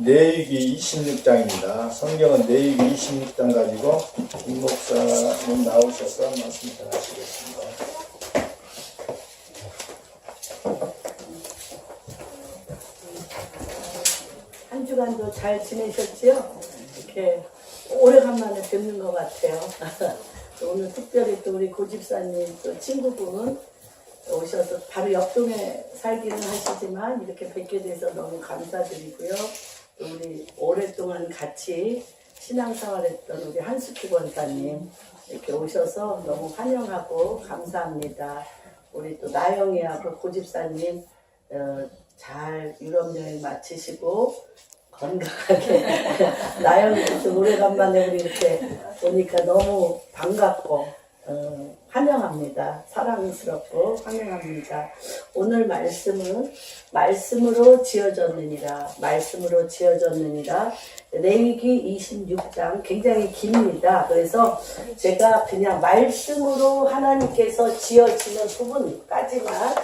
레위기 26장입니다. 성경은 레위기 26장 가지고 김 목사님 나오셔서 말씀 전하시겠습니다. 한 주간도 잘 지내셨지요? 이렇게 오래간만에 뵙는 것 같아요. 오늘 특별히 또 우리 고집사님 또 친구분 오셔서 바로 옆동에 살기는 하시지만 이렇게 뵙게 돼서 너무 감사드리고요. 또 우리 오랫동안 같이 신앙생활했던 우리 한수키 권사님 이렇게 오셔서 너무 환영하고 감사합니다. 우리 또 나영이하고 고집사님 잘 유럽 여행 마치시고 건강하게 나영이도 오래간만에 우리 이렇게 보니까 너무 반갑고 환영합니다. 사랑스럽고 환영합니다. 오늘 말씀은 말씀으로 지어졌느니라, 말씀으로 지어졌느니라. 레위기 26장 굉장히 깁니다. 그래서 제가 그냥 말씀으로 하나님께서 지어지는 부분까지만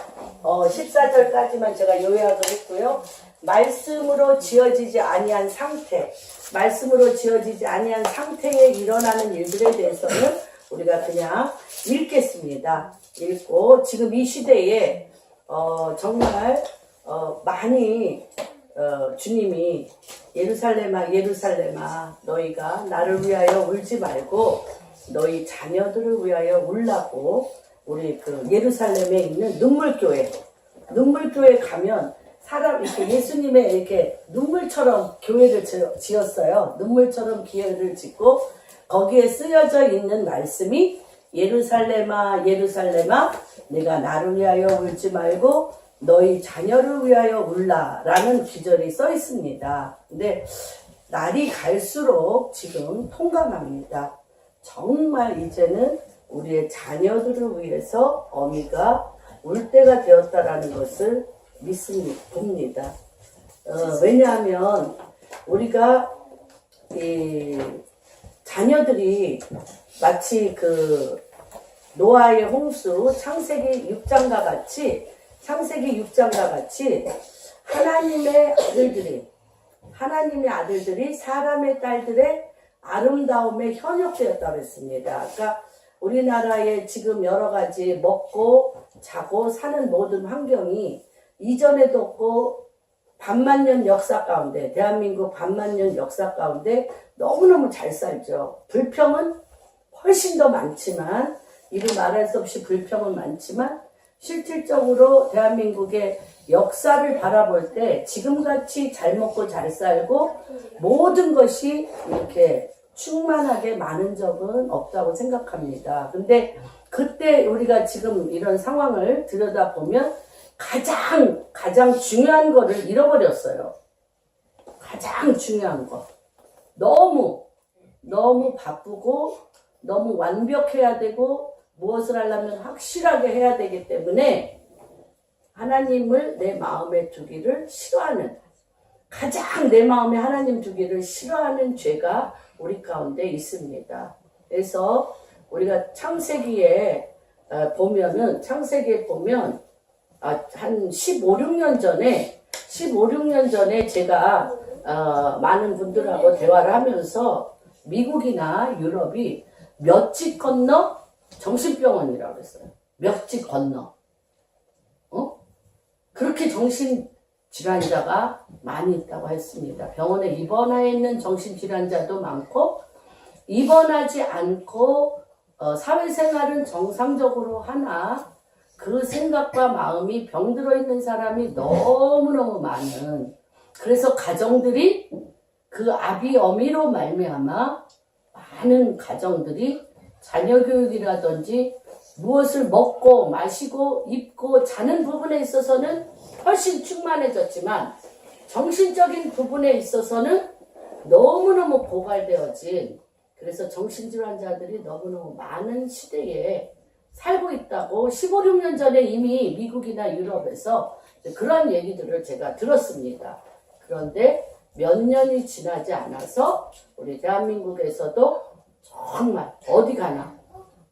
14절까지만 제가 요약을 했고요. 말씀으로 지어지지 아니한 상태, 말씀으로 지어지지 아니한 상태에 일어나는 일들에 대해서는 우리가 그냥 읽겠습니다. 읽고 지금 이 시대에 정말 많이 주님이 예루살렘아 예루살렘아 너희가 나를 위하여 울지 말고 너희 자녀들을 위하여 울라고 우리 그 예루살렘에 있는 눈물교회 가면 사람 이렇게 예수님의 이렇게 눈물처럼 교회를 지었어요. 눈물처럼 교회를 짓고 거기에 쓰여져 있는 말씀이 예루살렘아 예루살렘아 내가 나를 위하여 울지 말고 너희 자녀를 위하여 울라 라는 기절이 써 있습니다. 근데 날이 갈수록 지금 통감합니다. 정말 이제는 우리의 자녀들을 위해서 어미가 울 때가 되었다라는 것을 봅니다. 왜냐하면 우리가 자녀들이 마치 그 노아의 홍수 창세기 6장과 같이 하나님의 아들들이 사람의 딸들의 아름다움에 현혹되었다고 했습니다. 그러니까 우리나라의 지금 여러 가지 먹고 자고 사는 모든 환경이 이전에도 없고 반만년 역사 가운데 대한민국 반만년 역사 가운데 너무너무 잘 살죠. 불평은 훨씬 더 많지만 이루 말할 수 없이 불평은 많지만 실질적으로 대한민국의 역사를 바라볼 때 지금같이 잘 먹고 잘 살고 모든 것이 이렇게 충만하게 많은 적은 없다고 생각합니다. 근데 그때 우리가 지금 이런 상황을 들여다보면 가장 중요한 거를 잃어버렸어요. 가장 중요한 거. 너무 바쁘고 너무 완벽해야 되고 무엇을 하려면 확실하게 해야 되기 때문에 하나님을 내 마음에 두기를 싫어하는 가장 내 마음에 하나님 두기를 싫어하는 죄가 우리 가운데 있습니다. 그래서 우리가 창세기에 보면 한 15, 16년 전에 제가 많은 분들하고 대화를 하면서 미국이나 유럽이 몇 집 건너 정신병원이라고 했어요. 몇 집 건너. 그렇게 정신질환자가 많이 있다고 했습니다. 병원에 입원해 있는 정신질환자도 많고 입원하지 않고 사회생활은 정상적으로 하나 그 생각과 마음이 병들어 있는 사람이 너무너무 많은 그래서 가정들이 그 아비 어미로 말미암아 많은 가정들이 자녀 교육이라든지 무엇을 먹고 마시고 입고 자는 부분에 있어서는 훨씬 충만해졌지만 정신적인 부분에 있어서는 너무너무 고갈되어진 그래서 정신질환자들이 너무너무 많은 시대에 살고 있다고 15, 16년 전에 이미 미국이나 유럽에서 그런 얘기들을 제가 들었습니다. 그런데 몇 년이 지나지 않아서 우리 대한민국에서도 정말 어디 가나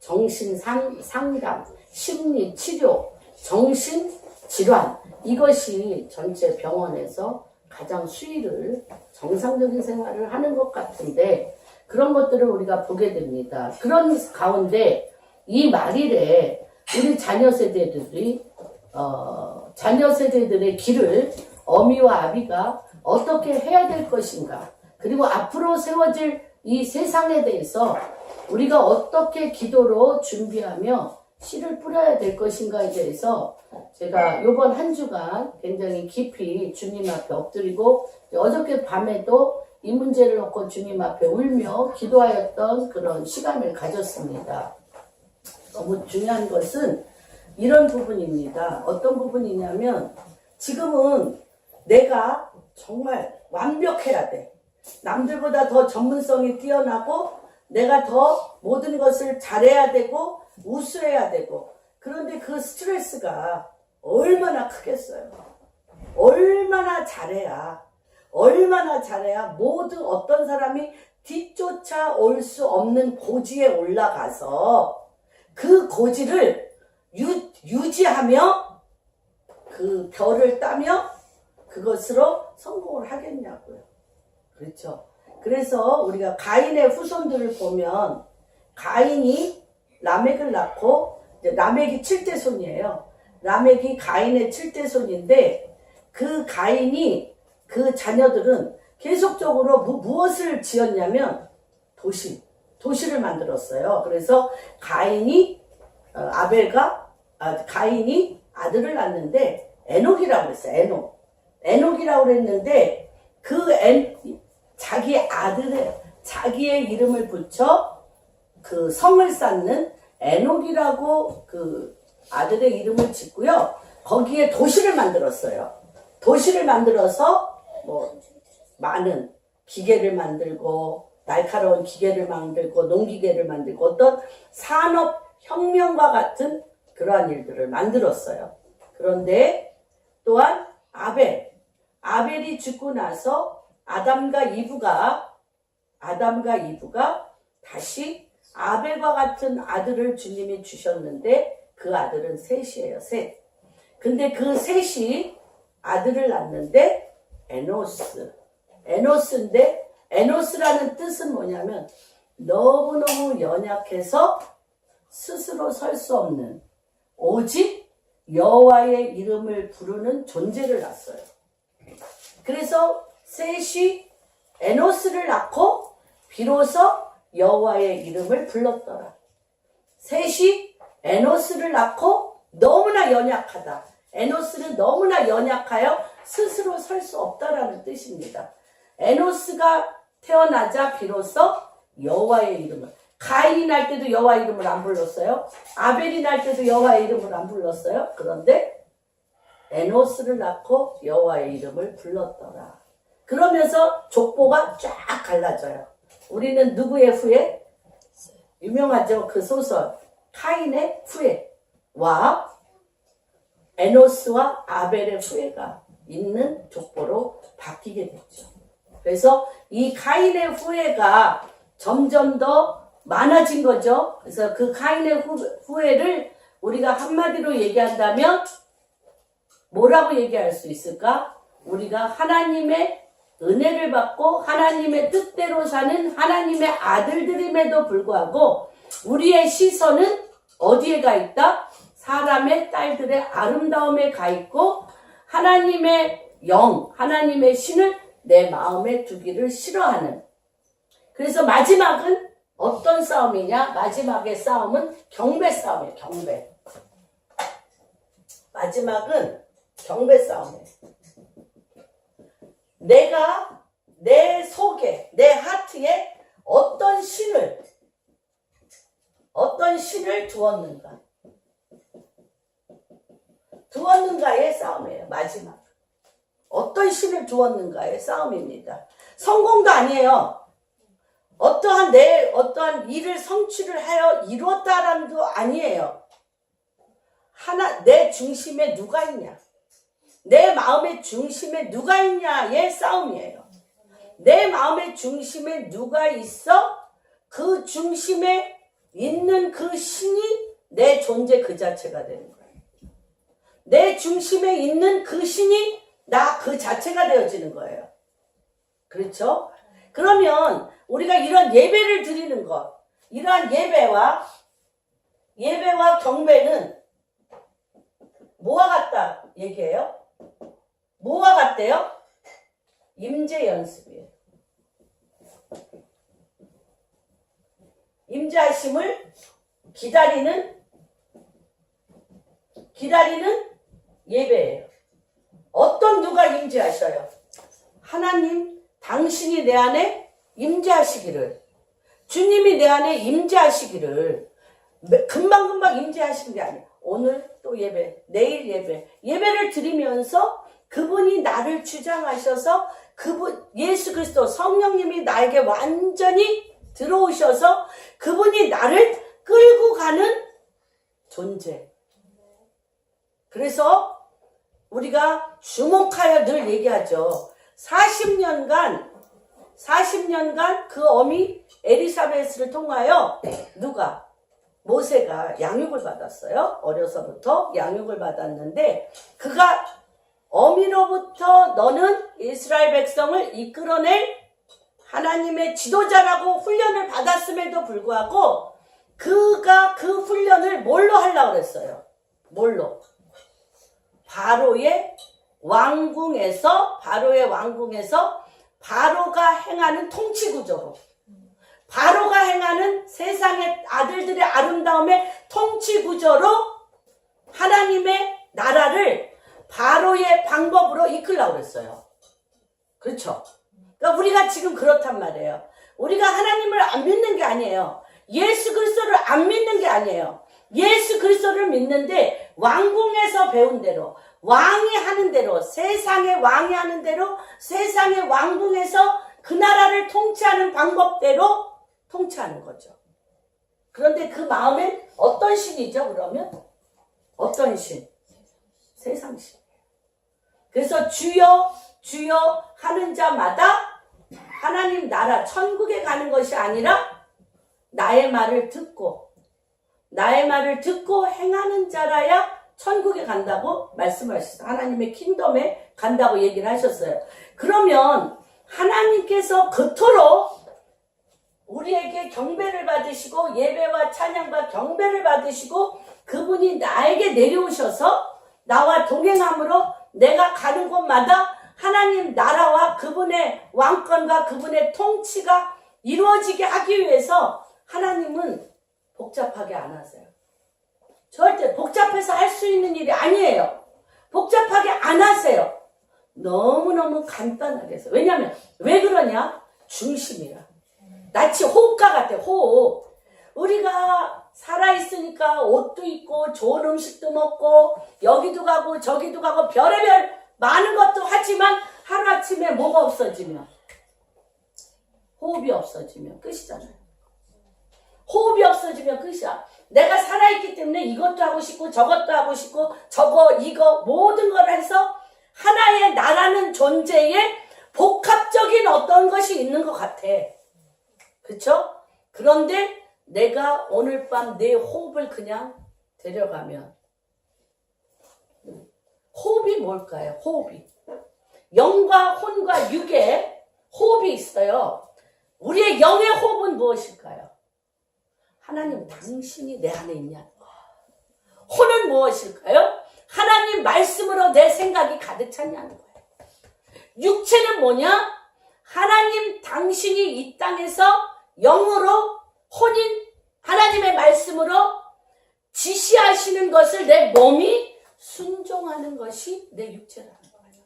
정신상담, 심리치료, 정신질환 이것이 전체 병원에서 가장 수위를 정상적인 생활을 하는 것 같은데 그런 것들을 우리가 보게 됩니다. 그런 가운데 이 말일에 우리 자녀 세대들이 자녀 세대들의 길을 어미와 아비가 어떻게 해야 될 것인가, 그리고 앞으로 세워질 이 세상에 대해서 우리가 어떻게 기도로 준비하며 씨를 뿌려야 될 것인가에 대해서 제가 이번 한 주간 굉장히 깊이 주님 앞에 엎드리고 어저께 밤에도 이 문제를 놓고 주님 앞에 울며 기도하였던 그런 시간을 가졌습니다. 너무 중요한 것은 이런 부분입니다. 어떤 부분이냐면 지금은 내가 정말 완벽해야 돼. 남들보다 더 전문성이 뛰어나고 내가 더 모든 것을 잘해야 되고 우수해야 되고, 그런데 그 스트레스가 얼마나 크겠어요. 얼마나 잘해야 모두 어떤 사람이 뒤쫓아 올 수 없는 고지에 올라가서 그 고지를 유지하며 그 별을 따며 그것으로 성공을 하겠냐고요. 그렇죠. 그래서 우리가 가인의 후손들을 보면 가인이 라멕을 낳고, 라멕이 7대손이에요. 라멕이 가인의 7대손인데 그 가인이 그 자녀들은 계속적으로 무엇을 지었냐면 도시를 만들었어요. 그래서 가인이 아들을 낳는데 에녹이라고 했어요. 에녹이라고 그랬는데 자기의 이름을 붙여 그 성을 쌓는 에녹이라고 그 아들의 이름을 짓고요. 거기에 도시를 만들었어요. 도시를 만들어서 뭐 많은 기계를 만들고 날카로운 기계를 만들고 농기계를 만들고 어떤 산업혁명과 같은 그러한 일들을 만들었어요. 그런데 또한 아벨이 죽고 나서 아담과 이브가 다시 아벨과 같은 아들을 주님이 주셨는데 그 아들은 셋이에요. 셋. 근데 그 셋이 아들을 낳는데 에노스인데 에노스라는 뜻은 뭐냐면 너무너무 연약해서 스스로 설 수 없는 오직 여호와의 이름을 부르는 존재를 낳았어요. 그래서 셋이 에노스를 낳고 비로소 여호와의 이름을 불렀더라. 셋이 에노스를 낳고 너무나 연약하다. 에노스는 너무나 연약하여 스스로 설 수 없다라는 뜻입니다. 에노스가 태어나자 비로소 여호와의 이름을, 가인이 날 때도 여호와 이름을 안 불렀어요. 아벨이 날 때도 여호와의 이름을 안 불렀어요. 그런데 에노스를 낳고 여호와의 이름을 불렀더라. 그러면서 족보가 쫙 갈라져요. 우리는 누구의 후예? 유명하죠. 그 소설 카인의 후예와 에노스와 아벨의 후예가 있는 족보로 바뀌게 됐죠. 그래서 이 카인의 후예가 점점 더 많아진 거죠. 그래서 그 카인의 후예를 우리가 한마디로 얘기한다면 뭐라고 얘기할 수 있을까? 우리가 하나님의 은혜를 받고 하나님의 뜻대로 사는 하나님의 아들들임에도 불구하고 우리의 시선은 어디에 가 있다? 사람의 딸들의 아름다움에 가 있고 하나님의 하나님의 신을 내 마음에 두기를 싫어하는. 그래서 마지막은 어떤 싸움이냐? 마지막의 싸움은 경배 싸움이에요. 경배. 마지막은 경배 싸움이에요. 내가 내 속에, 내 하트에 어떤 신을 두었는가의 싸움이에요. 마지막. 어떤 신을 두었는가의 싸움입니다. 성공도 아니에요. 어떠한 일을 성취를 하여 이루었다라는 도 아니에요. 내 중심에 누가 있냐? 내 마음의 중심에 누가 있냐의 싸움이에요. 내 마음의 중심에 누가 있어? 그 중심에 있는 그 신이 내 존재 그 자체가 되는 거예요. 내 중심에 있는 그 신이 나 그 자체가 되어지는 거예요. 그렇죠? 그러면 우리가 이런 예배를 드리는 것, 이러한 예배와 경배는 뭐와 같다 얘기해요? 뭐와 같대요? 임재 연습이에요. 임재하심을 기다리는 예배예요. 어떤 누가 임재하셔요? 하나님, 당신이 내 안에 임재하시기를, 주님이 내 안에 임재하시기를, 금방금방 임재하시는 게 아니에요. 오늘 또 예배, 내일 예배를 드리면서 그분이 나를 주장하셔서 예수 그리스도 성령님이 나에게 완전히 들어오셔서 그분이 나를 끌고 가는 존재. 그래서 우리가 주목하여 늘 얘기하죠. 40년간 그 어미 엘리사벳을 통하여 모세가 양육을 받았어요. 어려서부터 양육을 받았는데 그가 어미로부터 너는 이스라엘 백성을 이끌어낼 하나님의 지도자라고 훈련을 받았음에도 불구하고 그가 그 훈련을 뭘로 하려고 그랬어요? 뭘로? 바로의 왕궁에서 바로가 행하는 통치구조로, 바로가 행하는 세상의 아들들의 아름다움의 통치구조로 하나님의 나라를 바로의 방법으로 이끌려고 그랬어요. 그렇죠? 그러니까 우리가 지금 그렇단 말이에요. 우리가 하나님을 안 믿는 게 아니에요. 예수 그리스도를 안 믿는 게 아니에요. 예수 그리스도를 믿는데 왕궁에서 배운 대로, 왕이 하는 대로, 세상의 왕이 하는 대로, 세상의 왕궁에서 그 나라를 통치하는 방법대로 통치하는 거죠. 그런데 그 마음엔 어떤 신이죠, 그러면? 어떤 신? 세상 신. 그래서 주여, 주여 하는 자마다 하나님 나라, 천국에 가는 것이 아니라 나의 말을 듣고 행하는 자라야 천국에 간다고 말씀하셨어요. 하나님의 킹덤에 간다고 얘기를 하셨어요. 그러면 하나님께서 그토록 우리에게 경배를 받으시고 예배와 찬양과 경배를 받으시고 그분이 나에게 내려오셔서 나와 동행함으로 내가 가는 곳마다 하나님 나라와 그분의 왕권과 그분의 통치가 이루어지게 하기 위해서 하나님은 복잡하게 안 하세요. 절대 복잡해서 할 수 있는 일이 아니에요. 복잡하게 안 하세요. 너무너무 간단하게 해서. 왜냐면 왜 그러냐? 중심이라. 낯이 호흡과 같아. 호흡. 우리가 살아있으니까 옷도 입고 좋은 음식도 먹고 여기도 가고 저기도 가고 별의별 많은 것도 하지만 하루아침에 뭐가 없어지면, 호흡이 없어지면 끝이잖아요. 호흡이 없어지면 끝이야. 내가 살아있기 때문에 이것도 하고 싶고 저것도 하고 싶고 이거 모든 걸 해서 하나의 나라는 존재에 복합적인 어떤 것이 있는 것 같아. 그쵸? 그런데 내가 오늘 밤 내 호흡을 그냥 데려가면, 호흡이 뭘까요? 호흡이. 영과 혼과 육의 호흡이 있어요. 우리의 영의 호흡은 무엇일까요? 하나님 당신이 내 안에 있냐는 거. 혼은 무엇일까요? 하나님 말씀으로 내 생각이 가득 찼냐는 거예요. 육체는 뭐냐? 하나님 당신이 이 땅에서 영으로 혼인 하나님의 말씀으로 지시하시는 것을 내 몸이 순종하는 것이 내 육체라는 거예요.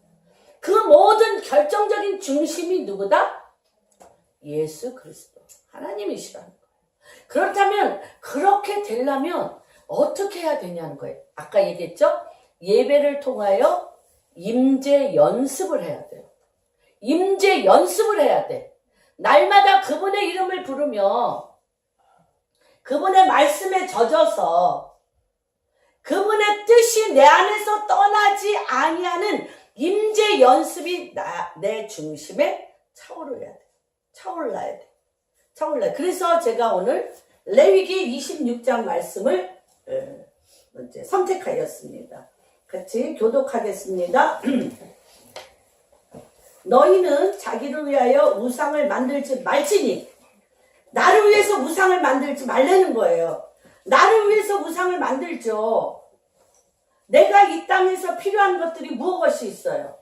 그 모든 결정적인 중심이 누구다? 예수 그리스도 하나님이시라는 거예요. 그렇다면 그렇게 되려면 어떻게 해야 되냐는 거예요. 아까 얘기했죠? 예배를 통하여 임재 연습을 해야 돼요. 임재 연습을 해야 돼. 날마다 그분의 이름을 부르며 그분의 말씀에 젖어서 그분의 뜻이 내 안에서 떠나지 아니하는 임재 연습이 내 중심에 차오르야 돼. 차올라야 돼. 그래서 제가 오늘 레위기 26장 말씀을 이제 선택하였습니다. 같이 교독하겠습니다. 너희는 자기를 위하여 우상을 만들지 말지니. 나를 위해서 우상을 만들지 말라는 거예요. 나를 위해서 우상을 만들죠. 내가 이 땅에서 필요한 것들이 무엇이 있어요?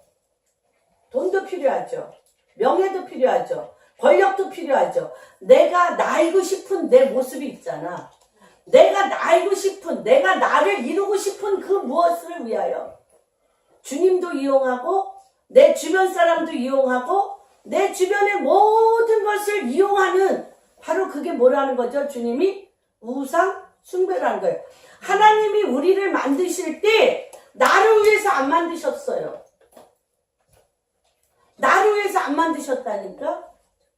돈도 필요하죠. 명예도 필요하죠. 권력도 필요하죠. 내가 날고 싶은 내 모습이 있잖아. 내가 날고 싶은, 내가 나를 이루고 싶은 그 무엇을 위하여 주님도 이용하고 내 주변 사람도 이용하고 내 주변의 모든 것을 이용하는 바로 그게 뭐라는 거죠? 주님이 우상 숭배라는 거예요. 하나님이 우리를 만드실 때 나를 위해서 안 만드셨어요. 나를 위해서 안 만드셨다니까?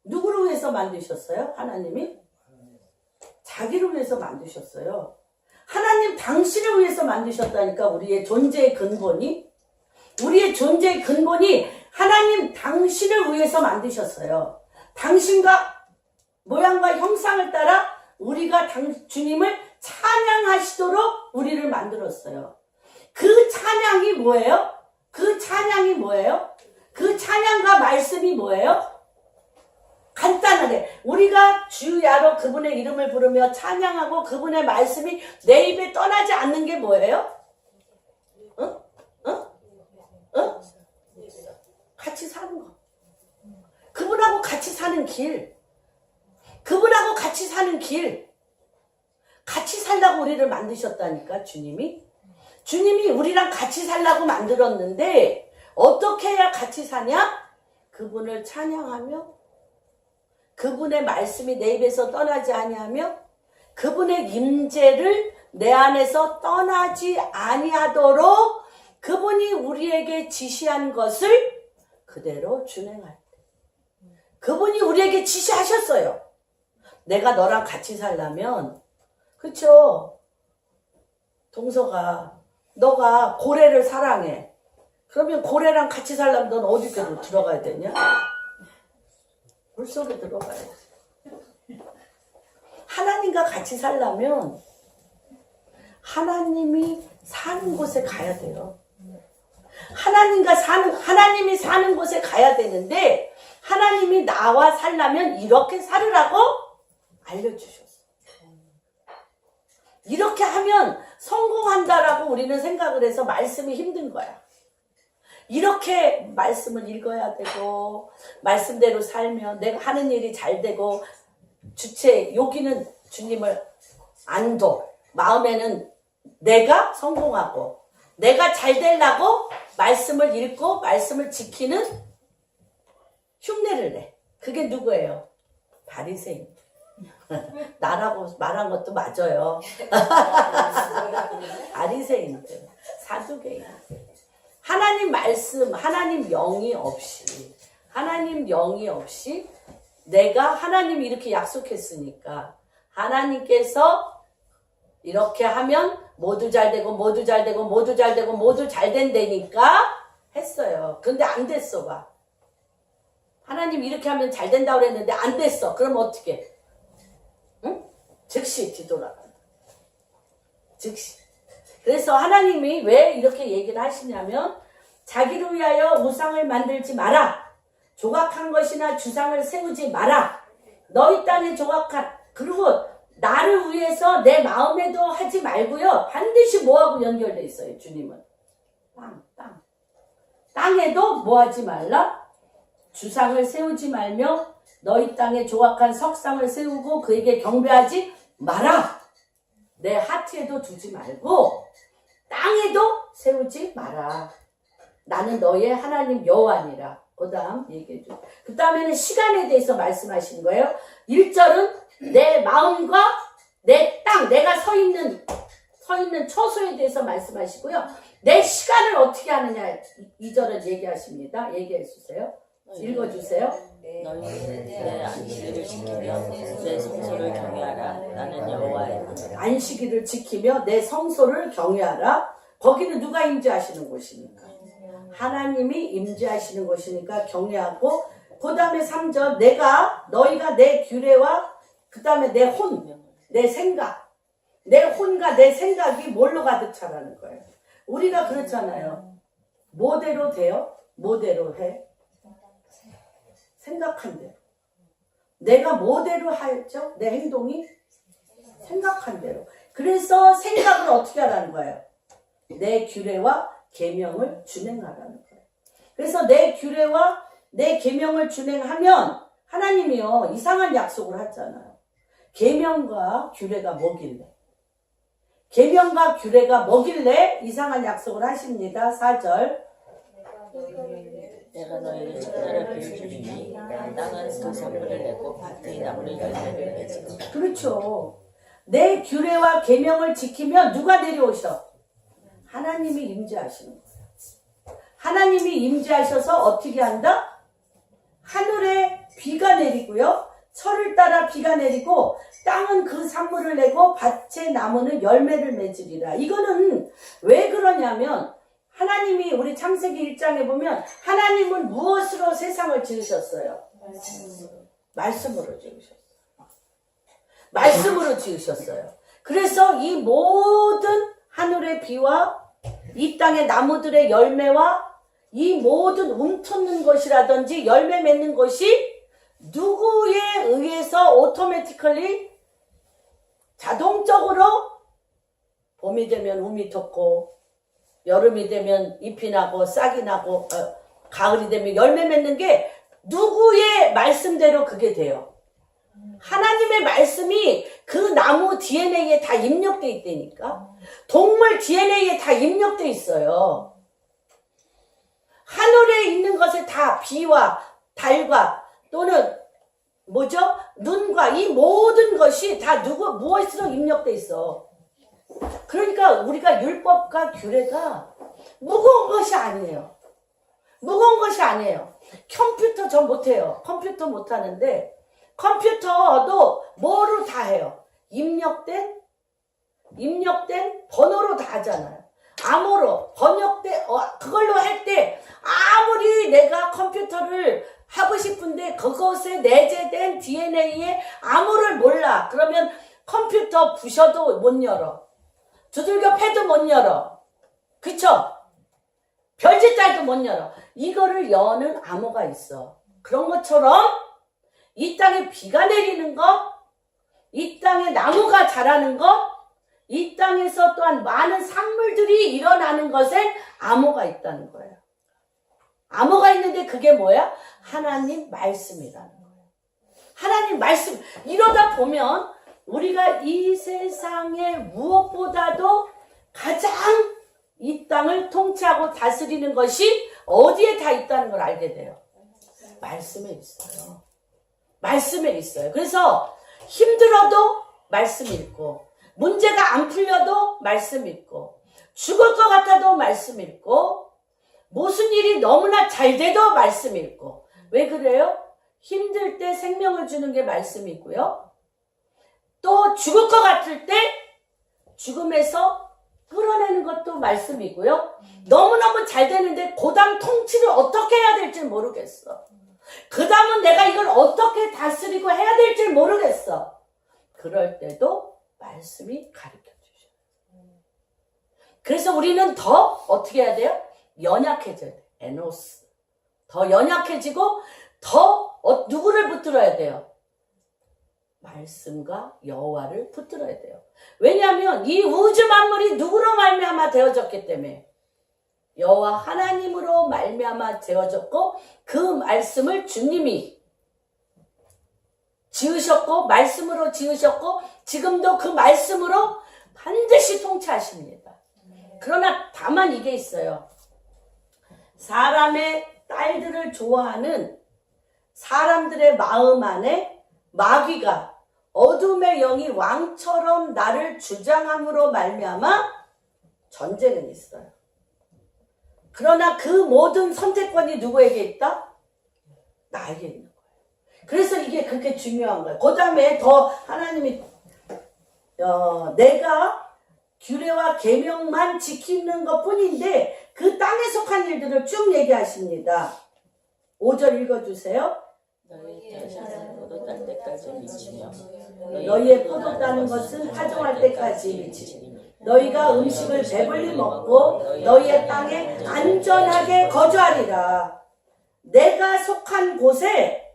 누구를 위해서 만드셨어요? 하나님이? 자기를 위해서 만드셨어요. 하나님 당신을 위해서 만드셨다니까. 우리의 존재의 근본이 하나님 당신을 위해서 만드셨어요. 당신과 모양과 형상을 따라 우리가 주님을 찬양하시도록 우리를 만들었어요. 그 찬양이 뭐예요? 그 찬양과 말씀이 뭐예요? 간단하게 우리가 주야로 그분의 이름을 부르며 찬양하고 그분의 말씀이 내 입에 떠나지 않는 게 뭐예요? 같이 사는 거. 그분하고 같이 사는 길. 같이 살라고 우리를 만드셨다니까. 주님이 우리랑 같이 살라고 만들었는데 어떻게 해야 같이 사냐? 그분을 찬양하며 그분의 말씀이 내 입에서 떠나지 아니하며 그분의 임재를 내 안에서 떠나지 아니하도록 그분이 우리에게 지시한 것을 그대로 준행할 때. 그분이 우리에게 지시하셨어요. 내가 너랑 같이 살려면, 그쵸? 동서가, 너가 고래를 사랑해. 그러면 고래랑 같이 살려면 넌 어디로 들어가야 되냐? 물속에 들어가야지. 하나님과 같이 살려면 하나님이 사는 곳에 가야 돼요. 하나님이 사는 곳에 가야 되는데 하나님이 나와 살려면 이렇게 살으라고 알려주셨어. 이렇게 하면 성공한다라고 우리는 생각을 해서 말씀이 힘든 거야. 이렇게 말씀을 읽어야 되고 말씀대로 살면 내가 하는 일이 잘 되고 여기는 주님을 안 둬. 마음에는 내가 성공하고 내가 잘 되려고 말씀을 읽고 말씀을 지키는 흉내를 내. 그게 누구예요? 바리새인. 나라고 말한 것도 맞아요. 바리새인들, 사두개인. 하나님 말씀, 하나님 영이 없이 내가 하나님이 이렇게 약속했으니까 하나님께서 이렇게 하면 모두 잘 되고 모두 잘 되고 모두 잘 되고 모두 잘 된다니까 했어요. 근데 안 됐어 봐. 하나님 이렇게 하면 잘 된다고 그랬는데 안 됐어. 그럼 어떻게? 응? 즉시 뒤돌아간다. 즉시. 그래서 하나님이 왜 이렇게 얘기를 하시냐면 자기를 위하여 우상을 만들지 마라. 조각한 것이나 주상을 세우지 마라. 너희 땅에 조각한 그리고 나를 위해서 내 마음에도 하지 말고요. 반드시 뭐하고 연결돼 있어요. 주님은 땅에도 뭐하지 말라. 주상을 세우지 말며 너희 땅에 조각한 석상을 세우고 그에게 경배하지 마라. 내 하트에도 두지 말고 땅에도 세우지 마라. 나는 너의 하나님 여호와니라. 그 다음 얘기해줘. 그 다음에는 시간에 대해서 말씀하신 거예요. 1절은 내 마음과 내 땅, 내가 서 있는 처소에 대해서 말씀하시고요. 내 시간을 어떻게 하느냐 2절은 얘기하십니다. 얘기해 주세요. 읽어주세요. 너희는 내 안식일을 지키며 내 성소를 경외하라. 나는 여호와의 안식일을 지키며 내 성소를 경외하라. 거기는 누가 임재하시는 곳입니까? 하나님이 임재하시는 곳이니까 경외하고 그 다음에 3절 너희가 내 규례와 그 다음에 내 생각 내 혼과 내 생각이 뭘로 가득 차라는 거예요. 우리가 그렇잖아요. 뭐대로 돼요? 뭐대로 해? 생각한 대로. 내가 뭐대로 하죠? 내 행동이 생각한 대로. 그래서 생각을 어떻게 하라는 거예요? 내 규례와 계명을 준행하라는 거예요. 그래서 내 규례와 내 계명을 준행하면 하나님이요 이상한 약속을 하잖아요. 계명과 규례가 뭐길래? 계명과 규례가 뭐길래 이상한 약속을 하십니다. 4절. 내가 너희를 첫날에 비워주리니 땅은 그 산물을 내고 밭의 나무를 열매를 맺으니. 그렇죠. 내 규례와 계명을 지키면 누가 내려오셔? 하나님이 임재하시는 거예요. 하나님이 임재하셔서 어떻게 한다? 하늘에 비가 내리고요. 철을 따라 비가 내리고 땅은 그 산물을 내고 밭의 나무는 열매를 맺으리라. 이거는 왜 그러냐면 하나님이 우리 창세기 1장에 보면 하나님은 무엇으로 세상을 지으셨어요? 말씀으로 지으셨어요. 말씀으로 지으셨어요. 그래서 이 모든 하늘의 비와 이 땅의 나무들의 열매와 이 모든 움트는 것이라든지 열매 맺는 것이 누구에 의해서 오토매티컬리 자동적으로 봄이 되면 움이 돋고 여름이 되면 잎이 나고 싹이 나고 가을이 되면 열매 맺는 게 누구의 말씀대로 그게 돼요. 하나님의 말씀이 그 나무 DNA에 다 입력돼 있다니까. 동물 DNA에 다 입력돼 있어요. 하늘에 있는 것을 다 비와 달과 또는 뭐죠? 눈과 이 모든 것이 다 무엇으로 입력돼 있어. 그러니까 우리가 율법과 규례가 무거운 것이 아니에요. 무거운 것이 아니에요. 컴퓨터 전 못해요. 컴퓨터 못하는데 컴퓨터도 뭐로 다 해요? 입력된 번호로 다 하잖아요. 암호로 번역된 그걸로 할 때 아무리 내가 컴퓨터를 하고 싶은데 그것에 내재된 DNA에 암호를 몰라. 그러면 컴퓨터 부셔도 못 열어. 두들겨 패도 못 열어. 그쵸? 별짓잘도 못 열어. 이거를 여는 암호가 있어. 그런 것처럼 이 땅에 비가 내리는 것, 이 땅에 나무가 자라는 것, 이 땅에서 또한 많은 산물들이 일어나는 것에 암호가 있다는 거예요. 암호가 있는데 그게 뭐야? 하나님 말씀이라는 거예요. 하나님 말씀. 이러다 보면 우리가 이 세상에 무엇보다도 가장 이 땅을 통치하고 다스리는 것이 어디에 다 있다는 걸 알게 돼요. 말씀에 있어요. 말씀에 있어요. 그래서 힘들어도 말씀 읽고 문제가 안 풀려도 말씀 읽고 죽을 것 같아도 말씀 읽고 무슨 일이 너무나 잘 돼도 말씀 읽고. 왜 그래요? 힘들 때 생명을 주는 게 말씀이고요. 또 죽을 것 같을 때 죽음에서 끌어내는 것도 말씀이고요. 너무너무 잘 되는데 그 다음 통치를 어떻게 해야 될지 모르겠어. 그 다음은 내가 이걸 어떻게 다스리고 해야 될지 모르겠어. 그럴 때도 말씀이 가르쳐 주셔요. 그래서 우리는 더 어떻게 해야 돼요? 연약해져야 돼요. 에노스. 더 연약해지고 더 누구를 붙들어야 돼요? 말씀과 여호와를 붙들어야 돼요. 왜냐하면 이 우주 만물이 누구로 말미암아 되어졌기 때문에 여호와 하나님으로 말미암아 되어졌고 그 말씀을 주님이 지으셨고 말씀으로 지으셨고 지금도 그 말씀으로 반드시 통치하십니다. 그러나 다만 이게 있어요. 사람의 딸들을 좋아하는 사람들의 마음 안에 마귀가 어둠의 영이 왕처럼 나를 주장함으로 말미암아 전쟁은 있어요. 그러나 그 모든 선택권이 누구에게 있다? 나에게 있는 거예요. 그래서 이게 그렇게 중요한 거예요. 그 다음에 더 하나님이 내가 규례와 계명만 지키는 것뿐인데 그 땅에 속한 일들을 쭉 얘기하십니다. 5절 읽어주세요. 너희 탓은 포도 딸 때까지 미치며 너희의 포도 따는 것은 파종할 때까지 미치니 너희가 음식을 배불리 먹고 너희의 땅에 안전하게 거주하리라. 내가 속한 곳에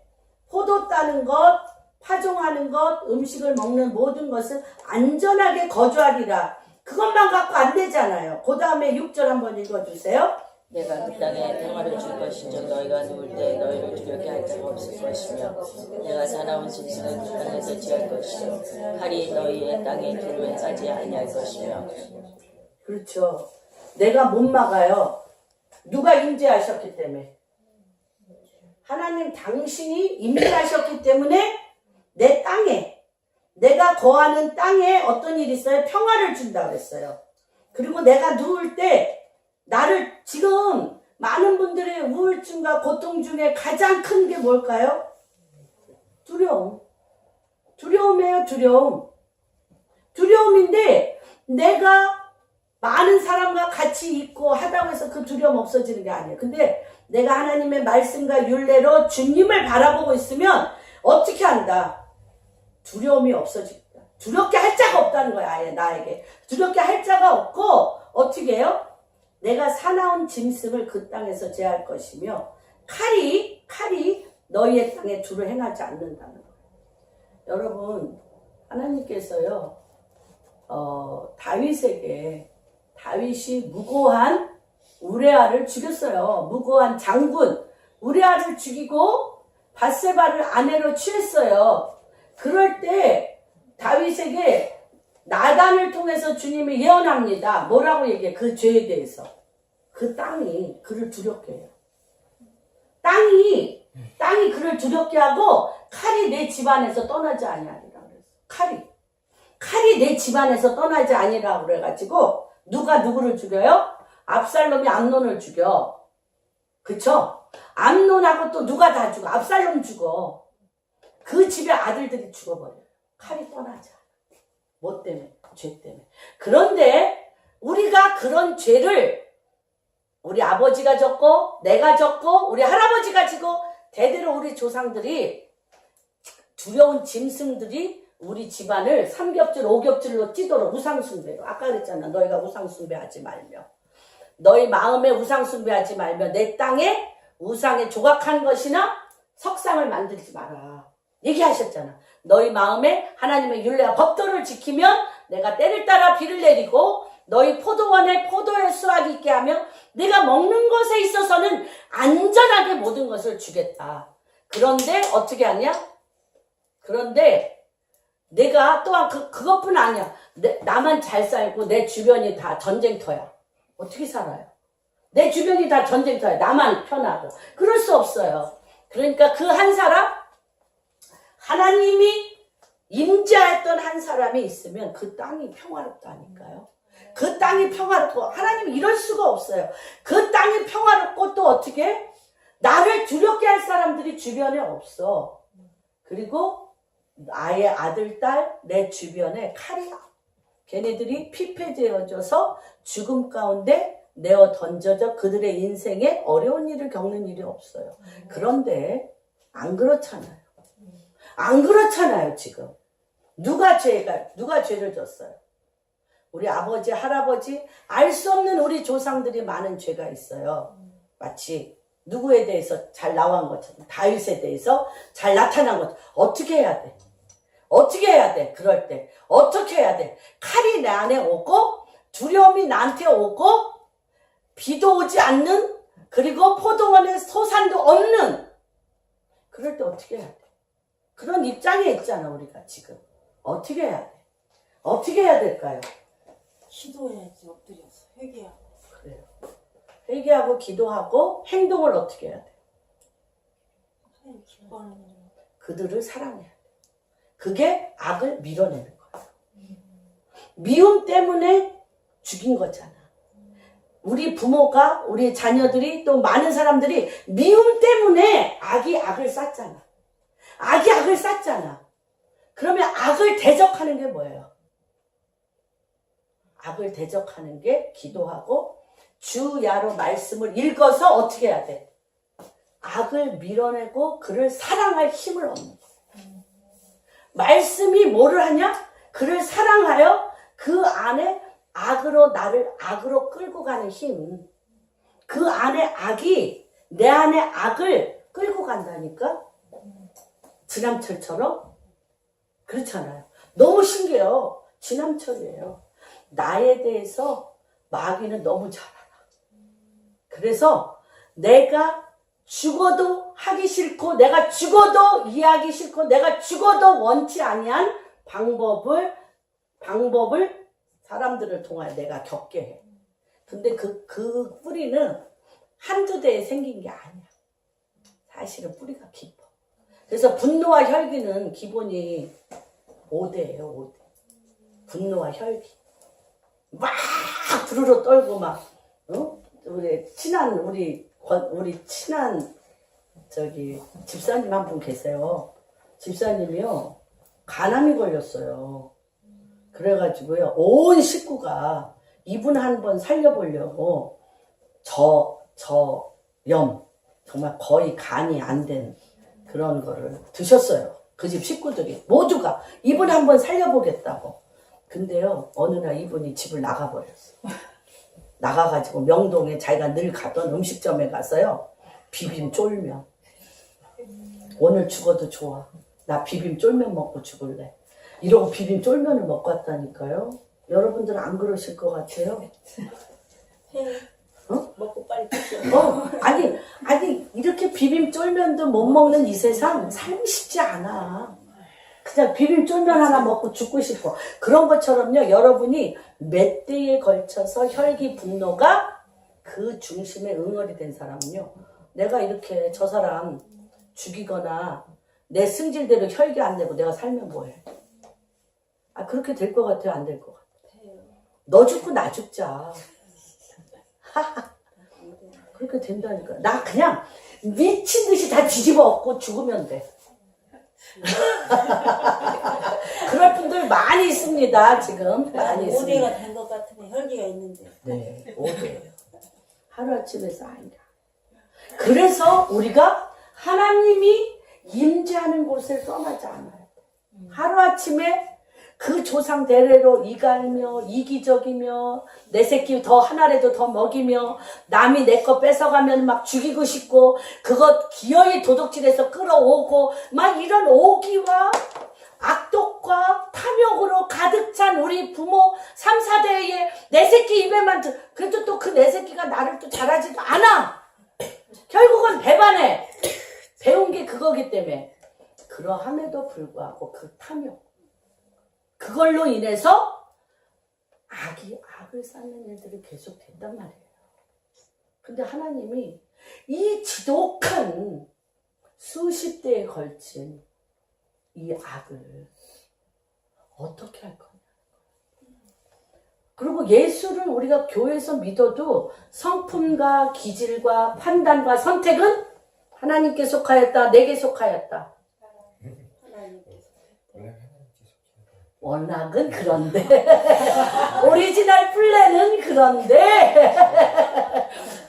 포도 따는 것, 파종하는 것, 음식을 먹는 모든 것을 안전하게 거주하리라. 그것만 갖고 안 되잖아요. 그 다음에 6절 한번 읽어주세요. 내가 그 땅에 평화를 줄 것인즉 너희가 누울 때 너희를 두렵게 할 자가 없을 것이며 내가 사나운 짐승을 그 땅에서 지할 것이요 칼이 너희의 땅에 두루 행하지 아니할 것이며. 그렇죠. 내가 못 막아요. 누가 임재하셨기 때문에. 하나님 당신이 임재하셨기 때문에 내 땅에, 내가 거하는 땅에 어떤 일이 있어요? 평화를 준다고 했어요. 그리고 내가 누울 때 나를, 지금 많은 분들의 우울증과 고통 중에 가장 큰 게 뭘까요? 두려움. 두려움이에요, 두려움. 두려움인데 내가 많은 사람과 같이 있고 하다고 해서 그 두려움 없어지는 게 아니에요. 근데 내가 하나님의 말씀과 율례로 주님을 바라보고 있으면 어떻게 한다? 두려움이 없어진다. 두렵게 할 자가 없다는 거야, 아예 나에게. 두렵게 할 자가 없고 어떻게 해요? 내가 사나운 짐승을 그 땅에서 제할 것이며 칼이 너희의 땅에 두루 행하지 않는다는 거예요. 여러분, 하나님께서요, 다윗이 무고한 우레아를 죽였어요. 무고한 장군 우레아를 죽이고 밧세바를 아내로 취했어요. 그럴 때 다윗에게 나단을 통해서 주님이 예언합니다. 뭐라고 얘기해? 그 죄에 대해서. 그 땅이 그를 두렵게 해요. 땅이 그를 두렵게 하고 칼이 내 집안에서 떠나지 아니하리라 그랬어. 칼이 내 집안에서 떠나지 아니라 그래가지고 누가 누구를 죽여요? 압살롬이 암논을 죽여. 그쵸? 암논하고 또 누가 다 죽어? 압살롬 죽어. 그 집의 아들들이 죽어버려요. 칼이 떠나지 않아. 뭐 때문에? 죄 때문에. 그런데 우리가 그런 죄를 우리 아버지가 졌고 내가 졌고 우리 할아버지가 지고 대대로 우리 조상들이 두려운 짐승들이 우리 집안을 3겹줄 5겹줄로 찌도록 우상숭배로. 아까 그랬잖아. 너희가 우상숭배하지 말며 너희 마음에 우상숭배하지 말며 내 땅에 우상에 조각한 것이나 석상을 만들지 마라. 얘기하셨잖아. 너희 마음에 하나님의 율례와 법도를 지키면 내가 때를 따라 비를 내리고 너희 포도원에 포도의 수확이 있게 하며 내가 먹는 것에 있어서는 안전하게 모든 것을 주겠다. 그런데 어떻게 하냐? 그런데 내가 또한 그것뿐 아니야. 나만 잘 살고 내 주변이 다 전쟁터야. 어떻게 살아요? 내 주변이 다 전쟁터야. 나만 편하고. 그럴 수 없어요. 그러니까 그 한 사람, 하나님이 임재했던 한 사람이 있으면 그 땅이 평화롭다니까요. 그 땅이 평화롭고 하나님이 이럴 수가 없어요. 그 땅이 평화롭고 또 어떻게? 나를 두렵게 할 사람들이 주변에 없어. 그리고 아예 아들, 딸, 내 주변에 칼이 걔네들이 피폐되어져서 죽음 가운데 내어 던져져 그들의 인생에 어려운 일을 겪는 일이 없어요. 그런데 안 그렇잖아요. 안 그렇잖아요, 지금. 누가 죄를 졌어요? 우리 아버지, 할아버지, 알 수 없는 우리 조상들이 많은 죄가 있어요. 마치 누구에 대해서 잘 나온 것처럼, 다윗에 대해서 잘 나타난 것. 어떻게 해야 돼? 어떻게 해야 돼? 그럴 때. 어떻게 해야 돼? 칼이 내 안에 오고, 두려움이 나한테 오고, 비도 오지 않는, 그리고 포도원에 소산도 없는, 그럴 때 어떻게 해야 돼? 그런 입장에 있잖아, 우리가 지금. 어떻게 해야 돼? 어떻게 해야 될까요? 기도해야지, 엎드려서 회개하고. 그래요. 회개하고 기도하고 행동을 어떻게 해야 돼? 하나님 기뻐하는 일. 그들을 사랑해야 돼. 그게 악을 밀어내는 거야. 미움 때문에 죽인 거잖아. 우리 부모가, 우리 자녀들이, 또 많은 사람들이 미움 때문에 악이 악을 쌌잖아. 악이 악을 쌌잖아. 그러면 악을 대적하는 게 뭐예요? 악을 대적하는 게 기도하고 주야로 말씀을 읽어서 어떻게 해야 돼? 악을 밀어내고 그를 사랑할 힘을 얻는 거예요. 말씀이 뭐를 하냐? 그를 사랑하여 그 안에 나를 악으로 끌고 가는 힘. 그 안에 악이 내 안에 악을 끌고 간다니까? 지남철처럼? 그렇잖아요. 너무 신기해요. 지남철이에요. 나에 대해서 마귀는 너무 잘 알아. 그래서 내가 죽어도 하기 싫고 내가 죽어도 이해하기 싫고 내가 죽어도 원치 아니한 방법을 사람들을 통하여 내가 겪게 해. 근데 그 뿌리는 한두 대에 생긴 게 아니야. 사실은 뿌리가 깊어. 그래서 분노와 혈기는 기본이 5대예요, 5대. 분노와 혈기. 막 부르르 떨고 막, 우리 친한 집사님 한 분 계세요. 집사님이요, 간암이 걸렸어요. 그래가지고요, 온 식구가 이분 한 번 살려보려고 저염, 정말 거의 간이 안 된 그런 거를 드셨어요. 그 집 식구들이 모두가 이분 한 번 살려보겠다고. 근데요, 어느 날 이분이 집을 나가버렸어. 나가가지고 명동에 자기가 늘 가던 음식점에 가서요, 비빔 쫄면. 오늘 죽어도 좋아. 나 비빔 쫄면 먹고 죽을래. 이러고 비빔 쫄면을 먹고 왔다니까요. 여러분들은 안 그러실 것 같아요. 먹고 빨리 드셔. 아니 이렇게 비빔 쫄면도 못 먹는 이 세상 살기 쉽지 않아. 그냥 비빔 쫄면 하나 먹고 죽고 싶어. 그런 것처럼요, 여러분이 몇 대에 걸쳐서 혈기 분노가 그 중심에 응어리 된 사람은요, 내가 이렇게 저 사람 죽이거나 내 승질대로 혈기 안 내고 내가 살면 뭐해? 그렇게 될 것 같아요? 안 될 것 같아요? 너 죽고 나 죽자. 그렇게 된다니까. 나 그냥 미친 듯이 다 뒤집어 엎고 죽으면 돼. 그럴 분들 많이 있습니다. 지금 많이 있습니다. 5대가 된 것 같으면 혈기가 있는데. 네, 5대예요. 하루아침에 쌓인 게. 그래서 우리가 하나님이 임재하는 곳을 떠나지 않아요. 하루아침에 그 조상 대대로 이갈며 이기적이며 내 새끼 더 하나라도 더 먹이며 남이 내 거 뺏어가면 막 죽이고 싶고 그것 기어이 도둑질해서 끌어오고 막 이런 오기와 악독과 탐욕으로 가득 찬 우리 부모 3, 4대에 내 새끼 입에만 그래도 또 그 내 새끼가 나를 또 잘하지도 않아. 결국은 배반해. 배운 게 그거기 때문에. 그러함에도 불구하고 그 탐욕, 그걸로 인해서 악을 쌓는 일들이 계속 된단 말이에요. 근데 하나님이 이 지독한 수십 대에 걸친 이 악을 어떻게 할 거냐. 그리고 예수를 우리가 교회에서 믿어도 성품과 기질과 판단과 선택은 하나님께 속하였다, 내게 속하였다. 워낙은 그런데 오리지널 플랜은 그런데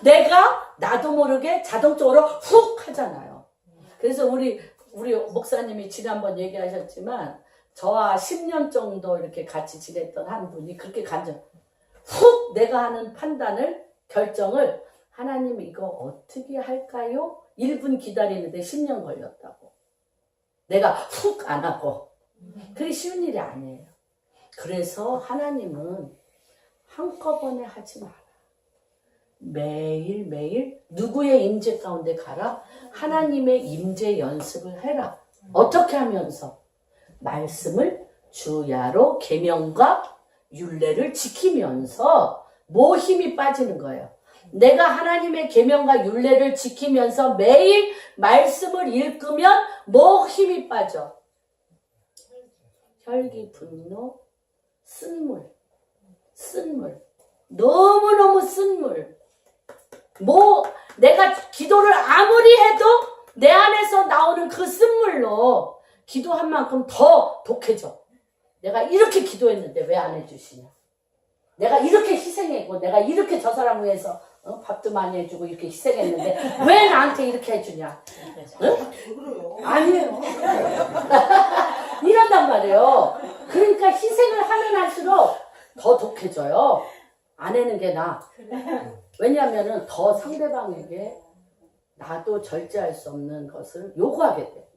내가 나도 모르게 자동적으로 훅 하잖아요. 그래서 우리 목사님이 지난번 얘기하셨지만 저와 10년 정도 이렇게 같이 지냈던 한 분이 그렇게 훅 내가 하는 판단을 결정을 하나님 이거 어떻게 할까요? 1분 기다리는데 10년 걸렸다고. 내가 훅 안 하고. 그게 쉬운 일이 아니에요. 그래서 하나님은 한꺼번에 하지 마라. 매일매일 누구의 임재 가운데 가라? 하나님의 임재 연습을 해라. 어떻게 하면서? 말씀을 주야로 계명과 율례를 지키면서 뭐 힘이 빠지는 거예요? 내가 하나님의 계명과 율례를 지키면서 매일 말씀을 읽으면 뭐 힘이 빠져? 혈기, 분노, 쓴물, 너무너무 쓴물. 내가 기도를 아무리 해도 내 안에서 나오는 그 쓴물로 기도한 만큼 더 독해져. 내가 이렇게 기도했는데 왜 안 해주시냐? 내가 이렇게 희생했고, 내가 이렇게 저 사람 위해서 밥도 많이 해주고 이렇게 희생했는데 왜 나한테 이렇게 해주냐? 응? 아니에요. 이런단 말이에요. 그러니까 희생을 하면 할수록 더 독해져요. 안 하는 게 나아. 왜냐하면 더 상대방에게 나도 절제할 수 없는 것을 요구하게 돼.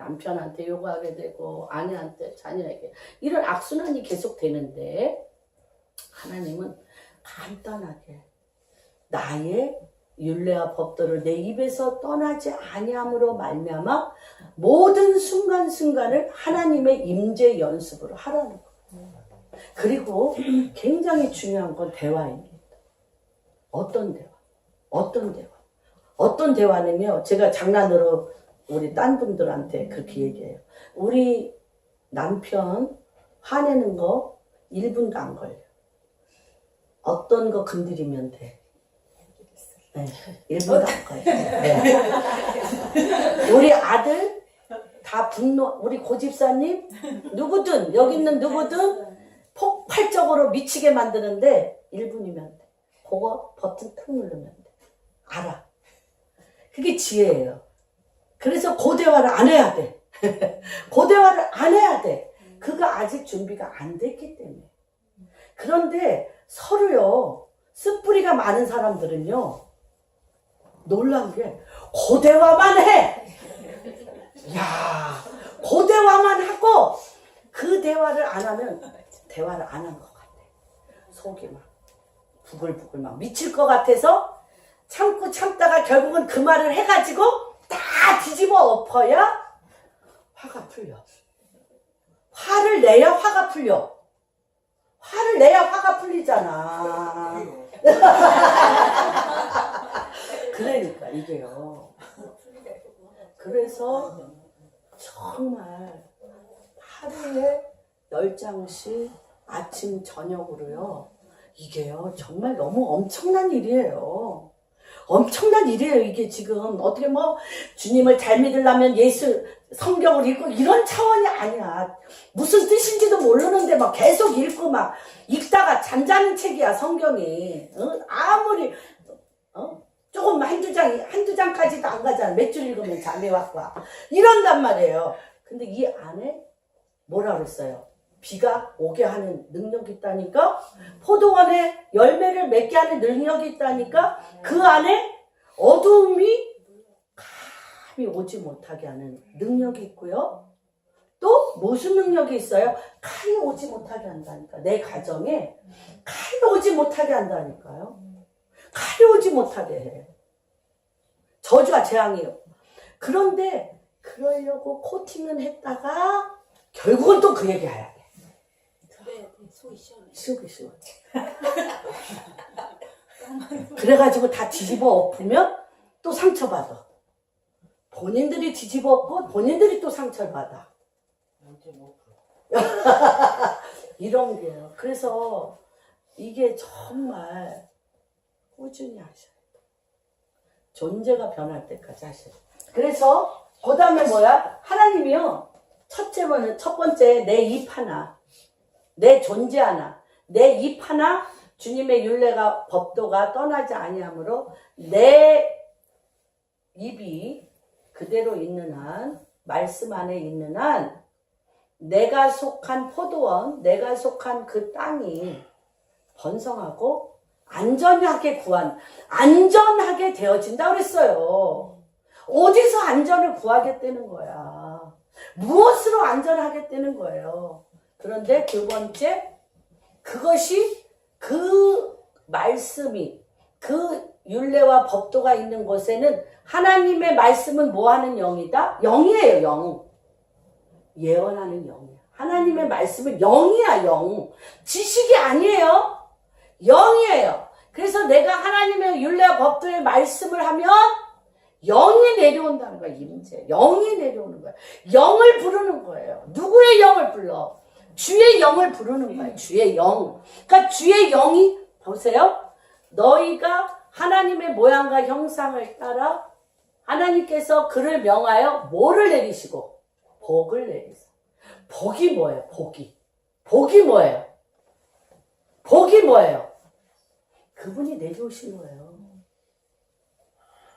남편한테 요구하게 되고 아내한테 자녀에게 이런 악순환이 계속 되는데 하나님은 간단하게 나의 율례와 법도를 내 입에서 떠나지 아니함으로 말미암아 모든 순간순간을 하나님의 임재 연습으로 하라는 거예요. 그리고 굉장히 중요한 건 대화입니다. 어떤 대화? 어떤 대화? 어떤 대화는요, 제가 장난으로 우리 딴 분들한테 그렇게 얘기해요. 우리 남편 화내는 거 1분도 안 걸려. 어떤 거 건드리면 돼. 네, 1분도 안 걸려. 네. 우리 아들 다 분노, 우리 고집사님 누구든 여기 있는 누구든 폭발적으로 미치게 만드는데 1분이면 돼. 그거 버튼 탁 누르면 돼. 알아. 그게 지혜예요. 그래서 그 대화를 안 해야 돼. 그 대화를 안 해야 돼. 그가 아직 준비가 안 됐기 때문에. 그런데 서로요, 쓴뿌리가 많은 사람들은요, 놀라운 게, 그 대화만 해! 야, 그 대화만 하고, 그 대화를 안 하면, 대화를 안 한 것 같아. 속이 막, 부글부글 막 미칠 것 같아서, 참고 참다가 결국은 그 말을 해가지고, 다 뒤집어 엎어야 화가 풀려. 화를 내야 화가 풀려. 화를 내야 화가 풀리잖아. 그러니까 이게요. 그래서 정말 하루에 10장씩 아침 저녁으로요. 이게요 정말 너무 엄청난 일이에요. 엄청난 일이에요. 이게 지금 어떻게 뭐 주님을 잘 믿으려면 예수 성경을 읽고 이런 차원이 아니야. 무슨 뜻인지도 모르는데 막 계속 읽고 막 읽다가 잠자는 책이야 성경이. 아무리 조금 한두 장까지도 안 가잖아. 몇 줄 읽으면 잠이 확 와. 이런단 말이에요. 근데 이 안에 뭐라 그랬어요? 비가 오게 하는 능력이 있다니까? 포도원에 열매를 맺게 하는 능력이 있다니까? 그 안에 어두움이 감히 오지 못하게 하는 능력이 있고요. 또 무슨 능력이 있어요? 칼이 오지 못하게 한다니까. 내 가정에 칼이 오지 못하게 한다니까요. 칼이 오지 못하게 해. 저주와 재앙이요. 그런데 그러려고 코팅은 했다가 결국은 또 그 얘기 해야 돼. 그래, 속이 시원해. 속이 시원해. 그래가지고 다 뒤집어 엎으면 또 상처받아. 본인들이 뒤집어 엎고 본인들이 또 상처받아. 이런 게요. 그래서 이게 정말 꾸준히 하셔야 돼요. 존재가 변할 때까지 하셔야 돼요. 그래서 그 다음에 뭐야? 하나님이요. 첫 번째 내 입 하나, 내 존재 하나, 내 입 하나 주님의 율례가 법도가 떠나지 아니하므로 내 입이 그대로 있는 한, 말씀 안에 있는 한 내가 속한 포도원, 내가 속한 그 땅이 번성하고 안전하게 되어진다 그랬어요. 어디서 안전을 구하겠다는 거야. 무엇으로 안전하겠다는 거예요. 그런데 두 번째, 그것이 그 말씀이, 그 율례와 법도가 있는 곳에는 하나님의 말씀은 뭐하는 영이다? 영이에요, 영. 예언하는 영이야. 하나님의 말씀은 영이야, 영. 지식이 아니에요. 영이에요. 그래서 내가 하나님의 율례와 법도의 말씀을 하면 영이 내려온다는 거야, 임재. 영이 내려오는 거야. 영을 부르는 거예요. 누구의 영을 불러? 주의 영을 부르는 거예요. 주의 영. 그러니까 주의 영이, 보세요. 너희가 하나님의 모양과 형상을 따라 하나님께서 그를 명하여 뭐를 내리시고? 복을 내리세요. 복이 뭐예요? 복이 뭐예요? 복이 뭐예요? 그분이 내려오신 거예요.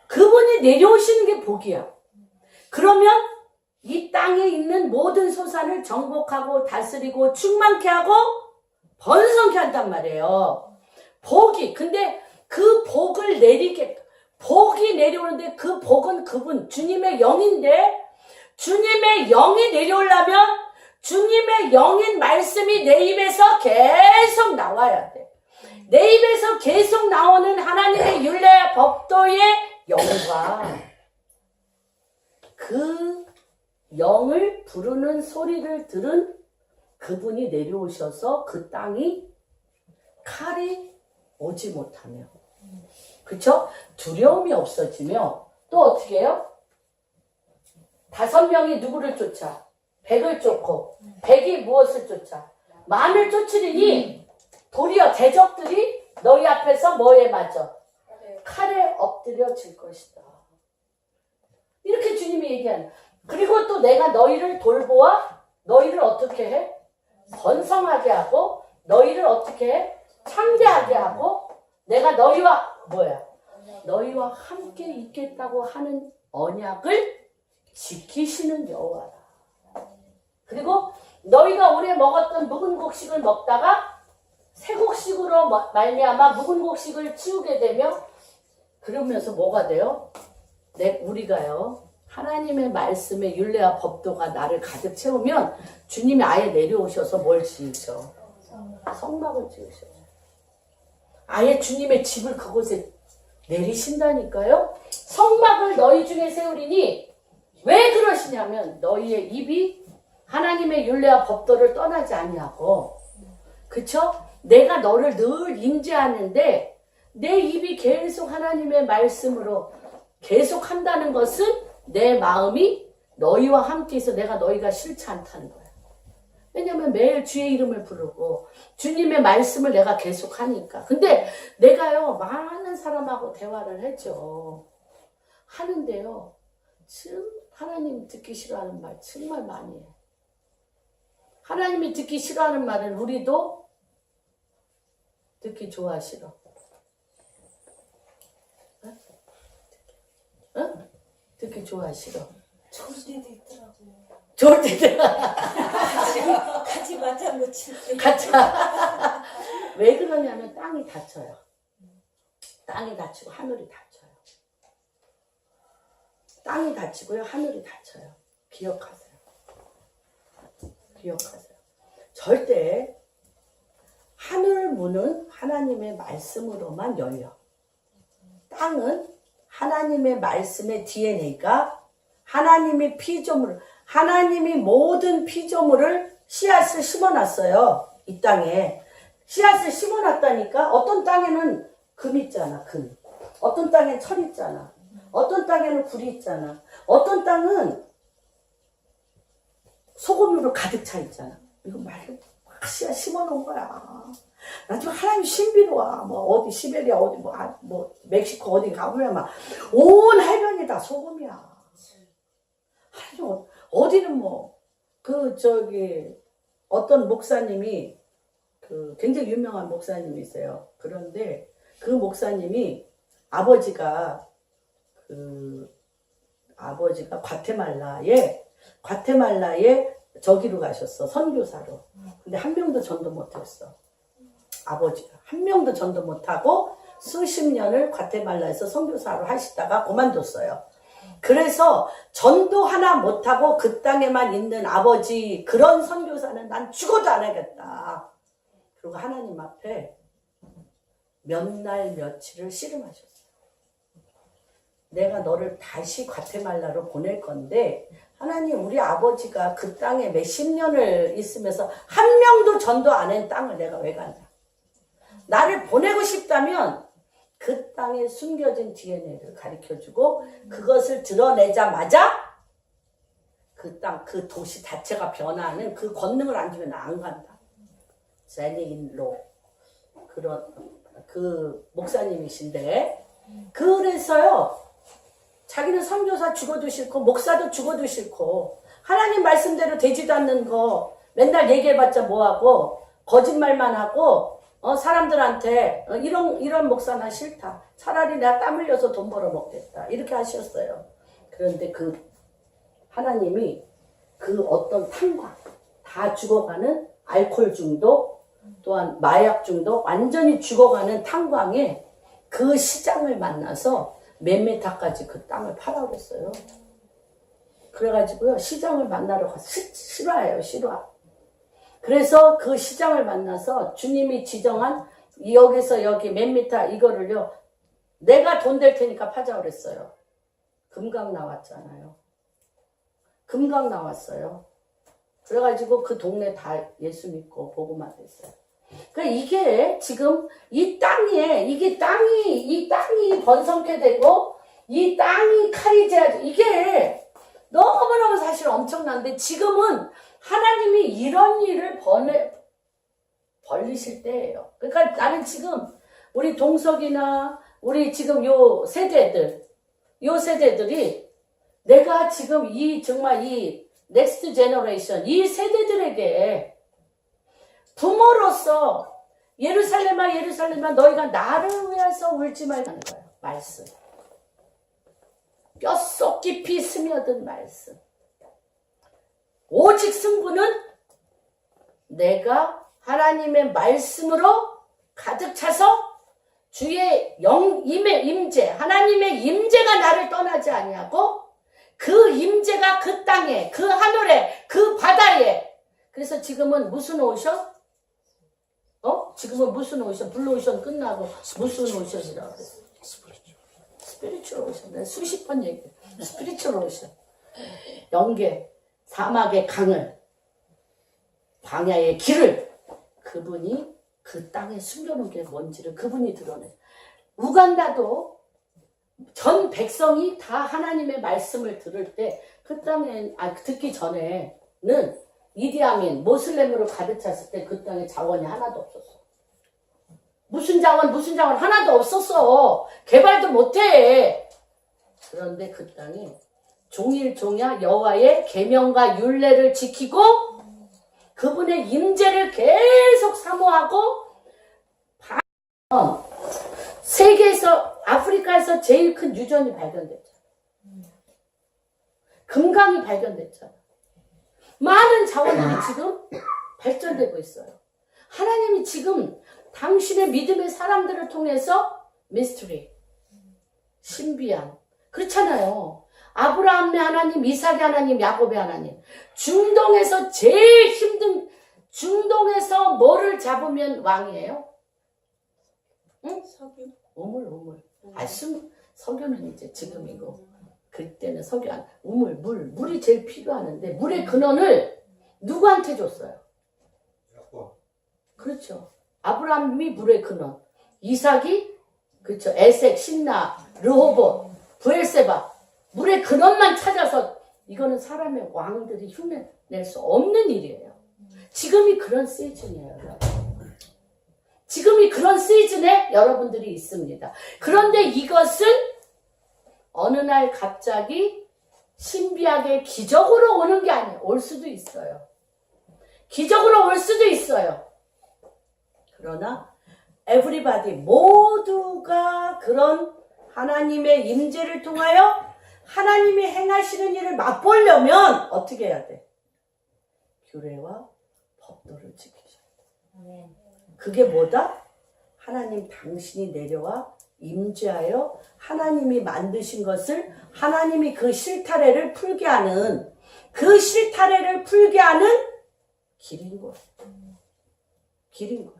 그분이 내려오시는 게 복이야. 그러면 이 땅에 있는 모든 소산을 정복하고 다스리고 충만케 하고 번성케 한단 말이에요. 복이. 근데 그 복을 복이 내려오는데 그 복은 그분, 주님의 영인데 주님의 영이 내려오려면 주님의 영인 말씀이 내 입에서 계속 나와야 돼. 내 입에서 계속 나오는 하나님의 율례 법도의 영과 그 영을 부르는 소리를 들은 그분이 내려오셔서 그 땅이 칼이 오지 못하며, 그쵸? 두려움이 없어지며, 또 어떻게 해요? 5명이 누구를 쫓아? 100을 쫓고, 100이 무엇을 쫓아? 만을 쫓으리니 도리어 대적들이 너희 앞에서 뭐에 맞아? 칼에 엎드려질 것이다. 이렇게 주님이 얘기하는. 그리고 또 내가 너희를 돌보아 너희를 어떻게 해? 번성하게 하고 너희를 어떻게 해? 창대하게 하고 내가 너희와 뭐야? 너희와 함께 있겠다고 하는 언약을 지키시는 여호와라. 그리고 너희가 오래 먹었던 묵은 곡식을 먹다가 새 곡식으로 말미암아 묵은 곡식을 치우게 되며 그러면서 뭐가 돼요? 우리가요 하나님의 말씀의 율례와 법도가 나를 가득 채우면 주님이 아예 내려오셔서 뭘 지으셔? 성막을 지으셔. 아예 주님의 집을 그곳에 내리신다니까요. 성막을 너희 중에 세우리니 왜 그러시냐면 너희의 입이 하나님의 율례와 법도를 떠나지 아니하고, 그쵸? 내가 너를 늘 임재하는데 내 입이 계속 하나님의 말씀으로 계속 한다는 것은 내 마음이 너희와 함께해서 내가 너희가 싫지 않다는 거야. 왜냐면 매일 주의 이름을 부르고 주님의 말씀을 내가 계속 하니까. 근데 내가요 많은 사람하고 대화를 했죠. 하는데요 하나님 듣기 싫어하는 말 정말 많이 해. 하나님이 듣기 싫어하는 말을 우리도 듣기 좋아하시러. 응? 듣기 좋아하시러. 좋을 때도 있더라고요. 좋을 때도. 같이 맞아 놓칠 때. 같이. 왜 그러냐면 땅이 닫혀요. 땅이 닫히고 하늘이 닫혀요. 땅이 닫히고요 하늘이 닫혀요. 기억하세요. 기억하세요. 절대 하늘 문은 하나님의 말씀으로만 열려. 땅은 하나님의 말씀의 DNA가 하나님의 피조물, 하나님이 모든 피조물을 씨앗을 심어놨어요. 이 땅에. 씨앗을 심어놨다니까. 어떤 땅에는 금 있잖아, 금. 어떤 땅엔 철 있잖아. 어떤 땅에는 굴이 있잖아. 어떤 땅은 소금으로 가득 차 있잖아. 이거 말고 막 씨앗 심어놓은 거야. 나중에 하나님 신비로워. 뭐 어디 시베리아 어디 뭐 멕시코 어디 가보면 막 온 해변이 다 소금이야. 하여튼 어디는 뭐 어떤 목사님이 굉장히 유명한 목사님이 있어요. 그런데 그 목사님이 아버지가 과테말라에 저기로 가셨어. 선교사로. 근데 한 명도 전도 못했어. 아버지가 한 명도 전도 못하고 수십 년을 과테말라에서 선교사로 하시다가 그만뒀어요. 그래서 전도 하나 못하고 그 땅에만 있는 아버지, 그런 선교사는 난 죽어도 안 하겠다. 그리고 하나님 앞에 몇 날 며칠을 씨름하셨어요. 내가 너를 다시 과테말라로 보낼 건데 하나님, 우리 아버지가 그 땅에 몇십 년을 있으면서 한 명도 전도 안 한 땅을 내가 왜 가냐. 나를 보내고 싶다면 그 땅에 숨겨진 DNA를 가르쳐주고 그것을 드러내자마자 그 땅, 그 도시 자체가 변화하는 그 권능을 안 주면 나 안 간다. 제니인로 그 목사님이신데, 그래서요 자기는 선교사 죽어도 싫고 목사도 죽어도 싫고 하나님 말씀대로 되지도 않는 거 맨날 얘기해봤자 뭐하고 거짓말만 하고 사람들한테 이런 목사 나 싫다. 차라리 내가 땀 흘려서 돈 벌어 먹겠다. 이렇게 하셨어요. 그런데 그 하나님이 그 어떤 탄광, 다 죽어가는 알코올 중독, 또한 마약 중독, 완전히 죽어가는 탄광에 그 시장을 만나서 몇 메타까지 그 땅을 팔아버렸어요. 그래가지고요, 시장을 만나러 가서 실화예요, 실화. 그래서 그 시장을 만나서 주님이 지정한 여기서 여기 몇 미터 이거를요, 내가 돈 될 테니까 파자 그랬어요. 금강 나왔잖아요. 금강 나왔어요. 그래가지고 그 동네 다 예수 믿고 복음화 됐어요. 그러니까 이게 지금 이 땅이 번성케 되고 이 땅이 카리제하죠. 이게 너무너무 사실 엄청난데 지금은 하나님이 이런 일을 벌리실 때예요. 그러니까 나는 지금 우리 동석이나 우리 지금 요 세대들이 내가 지금 정말 이 넥스트 제너레이션 이 세대들에게 부모로서 예루살렘아 예루살렘아 너희가 나를 위해서 울지 말라는 거예요. 말씀. 뼛속 깊이 스며든 말씀. 오직 승부는 내가 하나님의 말씀으로 가득 차서 주의 임재 하나님의 임재가 나를 떠나지 아니하고 그 임재가 그 땅에 그 하늘에 그 바다에 그래서 지금은 무슨 오션? 지금은 무슨 오션? 블루 오션 끝나고 무슨 오션이라고 그랬어요? 스피리추얼 오션. 내가 수십 번 얘기해. 스피리추얼 오션. 영계, 사막의 강을, 광야의 길을 그분이 그 땅에 숨겨놓은 게 뭔지를 그분이 드러내. 우간다도 전 백성이 다 하나님의 말씀을 들을 때 그 땅에 듣기 전에는 이디아민 모슬렘으로 가득 찼을 때 그 땅에 자원이 하나도 없었어. 무슨 자원 하나도 없었어. 개발도 못해. 그런데 그 땅이 종일종야 여호와의 계명과 율례를 지키고 그분의 임재를 계속 사모하고 세계에서 아프리카에서 제일 큰 유전이 발견됐잖아. 금강이 발견됐잖아. 많은 자원들이 지금 발전되고 있어요. 하나님이 지금 당신의 믿음의 사람들을 통해서 미스터리, 신비한 그렇잖아요. 아브라함의 하나님, 이삭의 하나님, 야곱의 하나님. 중동에서 제일 힘든 중동에서 뭐를 잡으면 왕이에요? 응? 석유. 우물. 석유는 이제 지금이고 그때는 석유 안. 물이 제일 필요하는데 물의 근원을 누구한테 줬어요? 그렇죠. 아브라함이 물의 근원, 이삭이 그렇죠. 에색, 신나, 르호봇, 부엘세바 물의 근원만 찾아서 이거는 사람의 왕들이 흉내낼 수 없는 일이에요. 지금이 그런 시즌이에요, 여러분. 지금이 그런 시즌에 여러분들이 있습니다. 그런데 이것은 어느 날 갑자기 신비하게 기적으로 오는 게 아니에요. 올 수도 있어요. 기적으로 올 수도 있어요. 그러나 everybody 모두가 그런 하나님의 임재를 통하여 하나님이 행하시는 일을 맛보려면 어떻게 해야 돼? 규례와 법도를 지키셔야 돼. 그게 뭐다? 하나님 당신이 내려와 임재하여 하나님이 만드신 것을 하나님이 그 실타래를 풀게 하는 길인 거예요. 길인 거예요.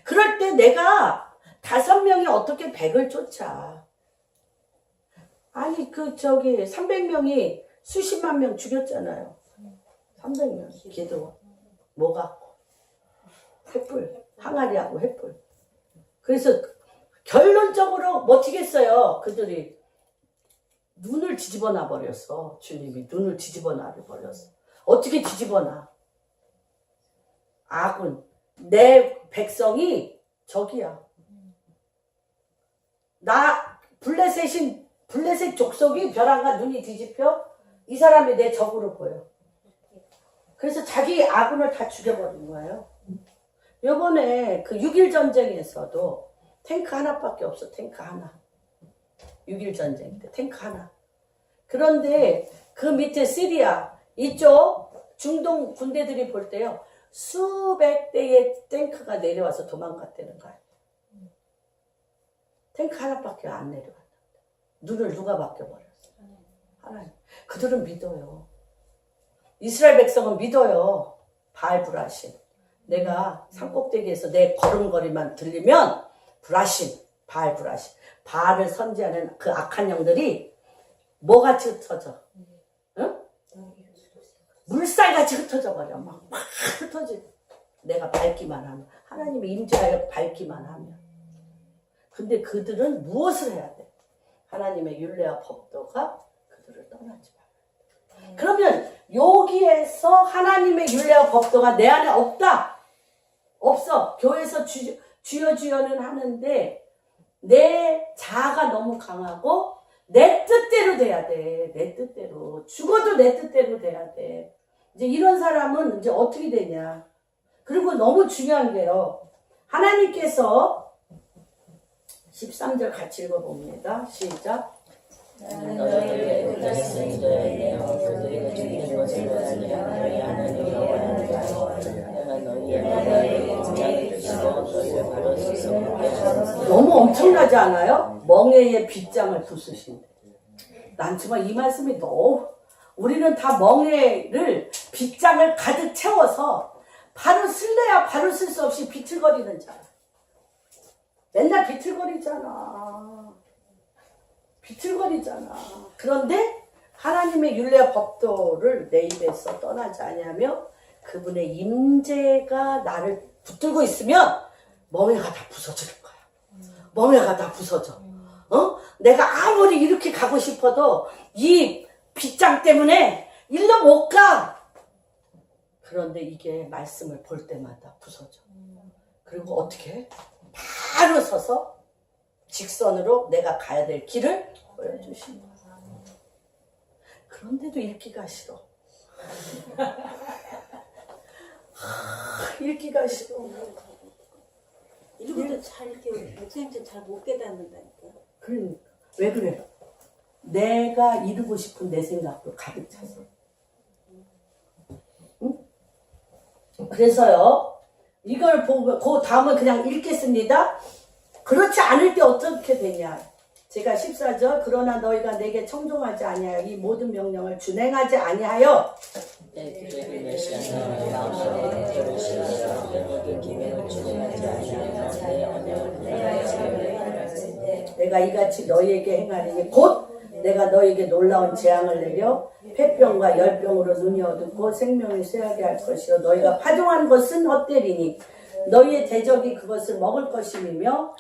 그럴 때 내가 5명이 어떻게 100을 쫓아. 아니 300명이 수십만 명 죽였잖아요. 300명 기도 뭐 갖고 횃불 항아리하고 횃불. 그래서 결론적으로 멋지겠어요. 그들이 눈을 뒤집어 놔 버렸어. 주님이 눈을 뒤집어 놔 버렸어. 어떻게 뒤집어 놔? 아군 내 백성이 적이야. 나 블레셋 족속이 벼랑과 눈이 뒤집혀 이 사람이 내 적으로 보여. 그래서 자기 아군을 다 죽여버린 거예요. 요번에 그 6.1 전쟁에서도 탱크 하나밖에 없어. 탱크 하나. 6.1 전쟁 때 탱크 하나. 그런데 그 밑에 시리아 이쪽 중동 군대들이 볼 때요. 수백 대의 탱크가 내려와서 도망갔다는 거야. 탱크 하나밖에 안 내려왔다. 눈을 누가 바뀌어버렸어? 하나님. 그들은 믿어요. 이스라엘 백성은 믿어요. 바알 브라신. 내가 산꼭대기에서 내 걸음걸이만 들리면 브라신, 바알 브라신. 바알을 선지하는 그 악한 영들이 뭐같이 흩어져? 응? 물살같이 흩어져 버려. 막 흩어지. 내가 밟기만 하면. 하나님이 임재하여 밟기만 하면. 근데 그들은 무엇을 해야 돼? 하나님의 율례와 법도가 그들을 떠나지 말아야 돼. 그러면 여기에서 하나님의 율례와 법도가 내 안에 없다. 없어. 교회에서 주여 주여는 하는데 내 자아가 너무 강하고 내 뜻대로 돼야 돼. 내 뜻대로. 죽어도 내 뜻대로 돼야 돼. 이제 이런 사람은 이제 어떻게 되냐. 그리고 너무 중요한 게요. 하나님께서 13절 같이 읽어봅니다. 시작. 너희에게 말씀이 되었네요. 그들에게 죽이는 것을 원하느냐 너희 하나님 여호와니라. 내가 너희의 입장을 주시고 너희를 바로 세우게 하소서. 너무 엄청나지 않아요? 멍에의 빗장을 부수신대. 난 정말 이 말씀이 너무 우리는 다 멍에를 빗장을 가득 채워서 바로 쓸래야 바로 쓸 수 없이 비틀거리는 자. 맨날 비틀거리잖아. 비틀거리잖아. 그런데 하나님의 율례와 법도를 내 입에서 떠나지 아니하며 그분의 임재가 나를 붙들고 있으면 멍에가 다 부서지는 거야. 멍에가 다 부서져. 내가 아무리 이렇게 가고 싶어도 이 빗장 때문에 일로 못 가. 그런데 이게 말씀을 볼 때마다 부서져. 그리고 어떻게 해? 바로 서서 직선으로 내가 가야 될 길을 보여주신 거야. 그런데도 읽기가 싫어. 읽기가 싫어. 이것도 잘 이렇게 목사님처럼 잘 못 깨닫는다니까. 그러니까 왜 그래? 내가 이루고 싶은 내 생각도 가득 차서. 응? 그래서요. 이걸 보고 그 다음은 그냥 읽겠습니다. 그렇지 않을 때 어떻게 되냐. 제가 14절 그러나 너희가 내게 청종하지 아니하여 이 모든 명령을 준행하지 아니하여 내 기회를 멸시하며 마음속에 죄를 시하여 내 모든 기명을 준행하지 아니하여 내 언약을 분별하지. 내가 이같이 너희에게 행하리니 곧 내가 너희에게 놀라운 재앙을 내려 폐병과 열병으로 눈이 어둡고 생명이 쇠하게 할 것이요 너희가 파종한 것은 헛되리니 너희의 대적이 그것을 먹을 것임이며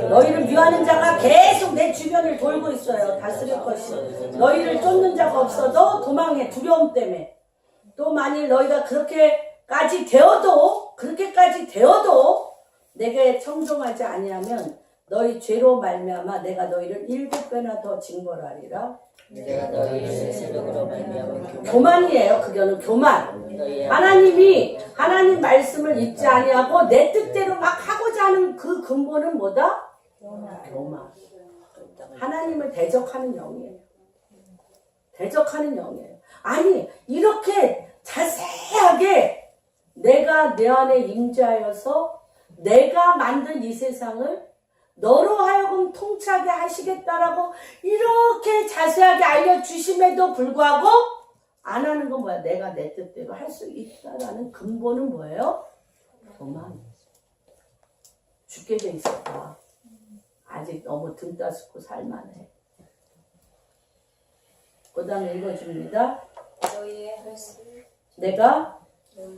너희를 뮤하는 자가 계속 내 주변을 돌고 있어요. 다스릴 것이. 너희를 쫓는 자가 없어도 도망해. 두려움 때문에. 또 만일 너희가 그렇게까지 되어도 내게 청종하지 아니하면 너희 죄로 말미암아 내가 너희를 7배나 더 징벌하리라. 내가 너희를 새벽으로 말미암은 교만이에요. 그거는 교만. 하나님이 하나님 말씀을 읽지 아니하고 내 뜻대로 막 하고자 하는 그 근본은 뭐다? 교만. 하나님을 대적하는 영이에요. 대적하는 영이에요. 아니 이렇게 자세하게 내가 내 안에 임재하여서 내가 만든 이 세상을 너로 하여금 통치하게 하시겠다라고 이렇게 자세하게 알려주심에도 불구하고 안 하는 건 뭐야? 내가 내 뜻대로 할 수 있다라는 근본은 뭐예요? 교만. 죽게 돼 있었다. 아직 너무 등 따스고 살만해. 그 다음에 읽어줍니다. 내가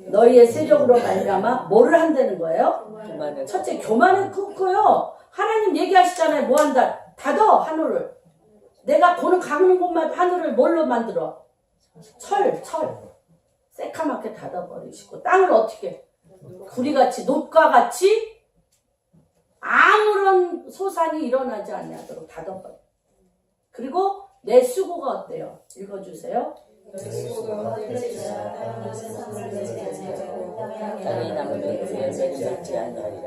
너희의 세력으로 말미암아 뭐를 한다는 거예요? 첫째 교만을 끊고요. 하나님 얘기하시잖아요. 뭐 한다? 닫어 하늘을. 내가 보는 가는 곳만 하늘을 뭘로 만들어? 철. 새카맣게 닫아버리시고 땅을 어떻게? 구리같이 놋과 같이 아무런 소산이 일어나지 않도록 닫아버려. 그리고 내 수고가 어때요? 읽어주세요.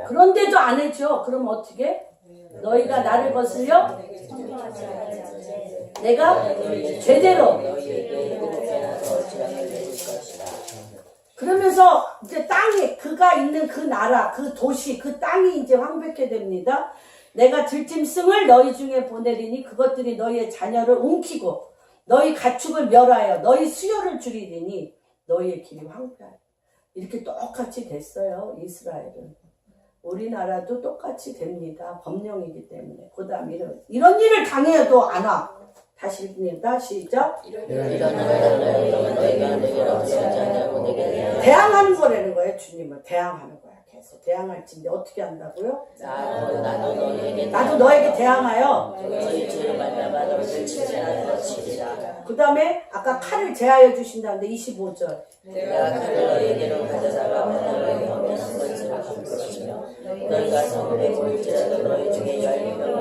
그런데도 안 해줘. 그럼 어떻게? 너희가 나를 거슬려? 내가 제대로. 그러면서 이제 땅이 그가 있는 그 나라, 그 도시, 그 땅이 이제 황폐케 됩니다. 내가 들짐승을 너희 중에 보내리니 그것들이 너희의 자녀를 움키고 너희 가축을 멸하여 너희 수요를 줄이리니 너희의 길이 황폐하리. 이렇게 똑같이 됐어요. 이스라엘은. 우리나라도 똑같이 됩니다. 법령이기 때문에. 그 다음 이런 일을 당해도 안 와. 다시 읽습니다. 시작. 대항하는 거라는 거예요. 주님을 대항하는 거야. 계속 대항할진데 어떻게 한다고요? 나도 너에게 대항하여 그 다음에 아까 칼을 제하여 주신다는데 25절 내가 칼을 너희에게로 가져다가 너희에게 허면한 것을 갚으시며 너희가 성읍에 볼지라도 너희 중에 열리면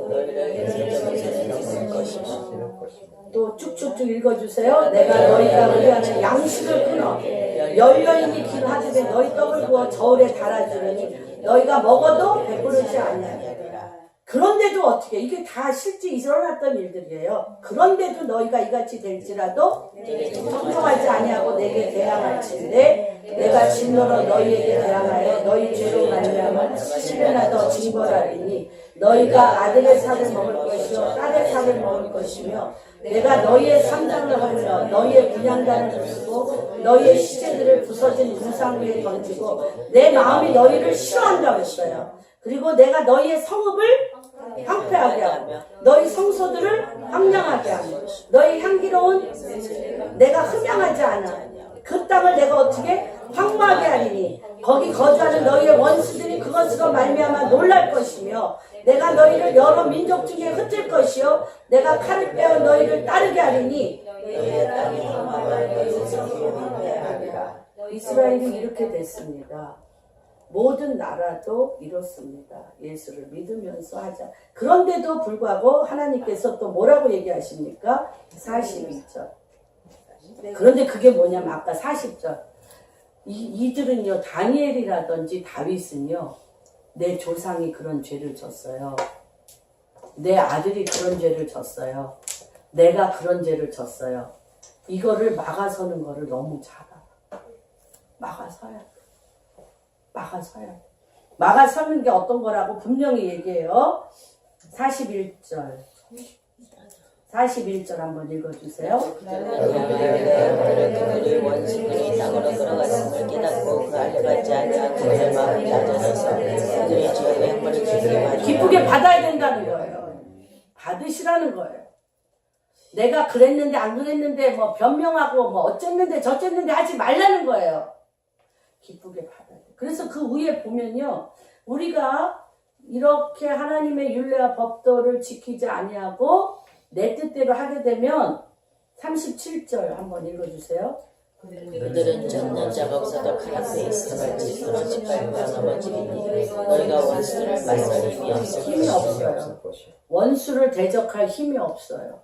너희를 해세점에서 넘을 것이며 또 쭉쭉쭉 읽어주세요. 내가 너희가 의하는 양식을 끊어 열려있니 길을 하듯이 너희 떡을 부어 저울에 달아주니 너희가 먹어도 배부르지 아니하리라. 그런데도 어떻게 이게 다 실제 일어났던 일들이에요. 그런데도 너희가 이같이 될지라도 청정하지 아니하고 내게 대항할진대 내가 진노로 너희에게 대항하여 너희 죄로 말미암아 7배나 더 징벌하리니 너희가 아들의 살을 먹을 것이요 딸의 살을 먹을 것이며 내가 너희의 삼장을 하며 너희의 분향단을 부수고 너희의 시체들을 부서진 우상 위에 던지고 내 마음이 너희를 싫어한다고 했어요. 그리고 내가 너희의 성읍을 황폐하게 하고 너희 성소들을 황량하게 하고 너희 향기로운 내가 흠양하지 않아 그 땅을 내가 어떻게 황무하게 하리니 거기 거주하는 너희의 원수들이 그것으로 말미암아 놀랄 것이며 내가 너희를 여러 민족 중에 흩을 것이요 내가 칼을 빼어 너희를 따르게 하리니 너희의 땅이 황무하여 너희의 성읍이 황폐하리라. 이스라엘이 이렇게 됐습니다. 모든 나라도 이렇습니다. 예수를 믿으면서 하자. 그런데도 불구하고 하나님께서 또 뭐라고 얘기하십니까? 42절. 그런데 그게 뭐냐면 아까 40절. 이들은요 다니엘이라든지 다윗은요 내 조상이 그런 죄를 졌어요. 내 아들이 그런 죄를 졌어요. 내가 그런 죄를 졌어요. 이거를 막아서는 거를 너무 잘 알아. 막아서야 돼. 막아서는 게 어떤 거라고 분명히 얘기해요. 41절 한번 읽어주세요. 그들의 원수들이 땅으로 들어갔음을 깨닫고 그 안에 받지 아니하고 그들의 마음이 낮아져서 그들의 죄의 형벌을 기쁘게 받아야 된다는 거예요. 받으시라는 거예요. 내가 그랬는데 안 그랬는데 뭐 변명하고 뭐 어쨌는데 저쨌는데 하지 말라는 거예요. 기쁘게 받아야 돼. 그래서 그 위에 보면요. 우리가 이렇게 하나님의 율례와 법도를 지키지 아니하고 내 뜻대로 하게 되면 37절 한번 읽어주세요. 그들은 전년 작업사도 칼 앞에 있음을 찔러 짓밟아 넘어지리니 너희가 원수를 맞설 힘이 없을 힘이 없어요. 원수를 대적할 힘이 없어요.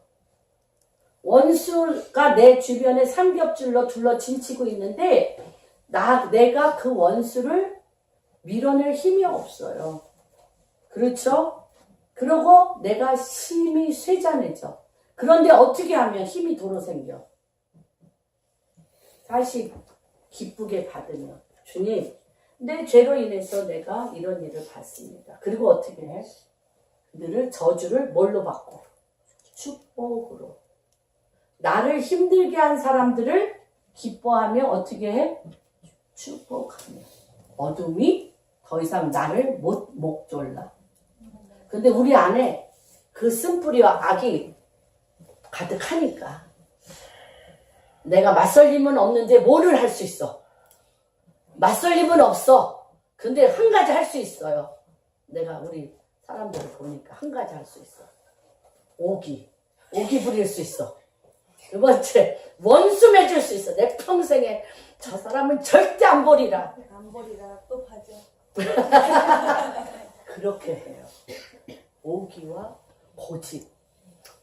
원수가 내 주변에 삼겹줄로 둘러 진치고 있는데 내가 그 원수를 밀어낼 힘이 없어요. 그렇죠? 그러고 내가 힘이 쇠잔해져. 그런데 어떻게 하면 힘이 도로 생겨? 다시 기쁘게 받으면 주님 내 죄로 인해서 내가 이런 일을 받습니다. 그리고 어떻게 해? 그들을 저주를 뭘로 바꿔? 축복으로. 나를 힘들게 한 사람들을 기뻐하며 어떻게 해? 축복하며. 어둠이 더 이상 나를 못 졸라. 근데 우리 안에 그 쓴뿌리와 악이 가득하니까 내가 맞설 힘은 없는데 뭐를 할 수 있어? 맞설 힘은 없어. 근데 한 가지 할 수 있어요. 내가 우리 사람들을 보니까 한 가지 할 수 있어. 오기 부릴 수 있어. 두 번째, 원수 맺을 수 있어. 내 평생에 저 사람은 절대 안 버리라. 안 버리라 또 봐줘. 그렇게 해요.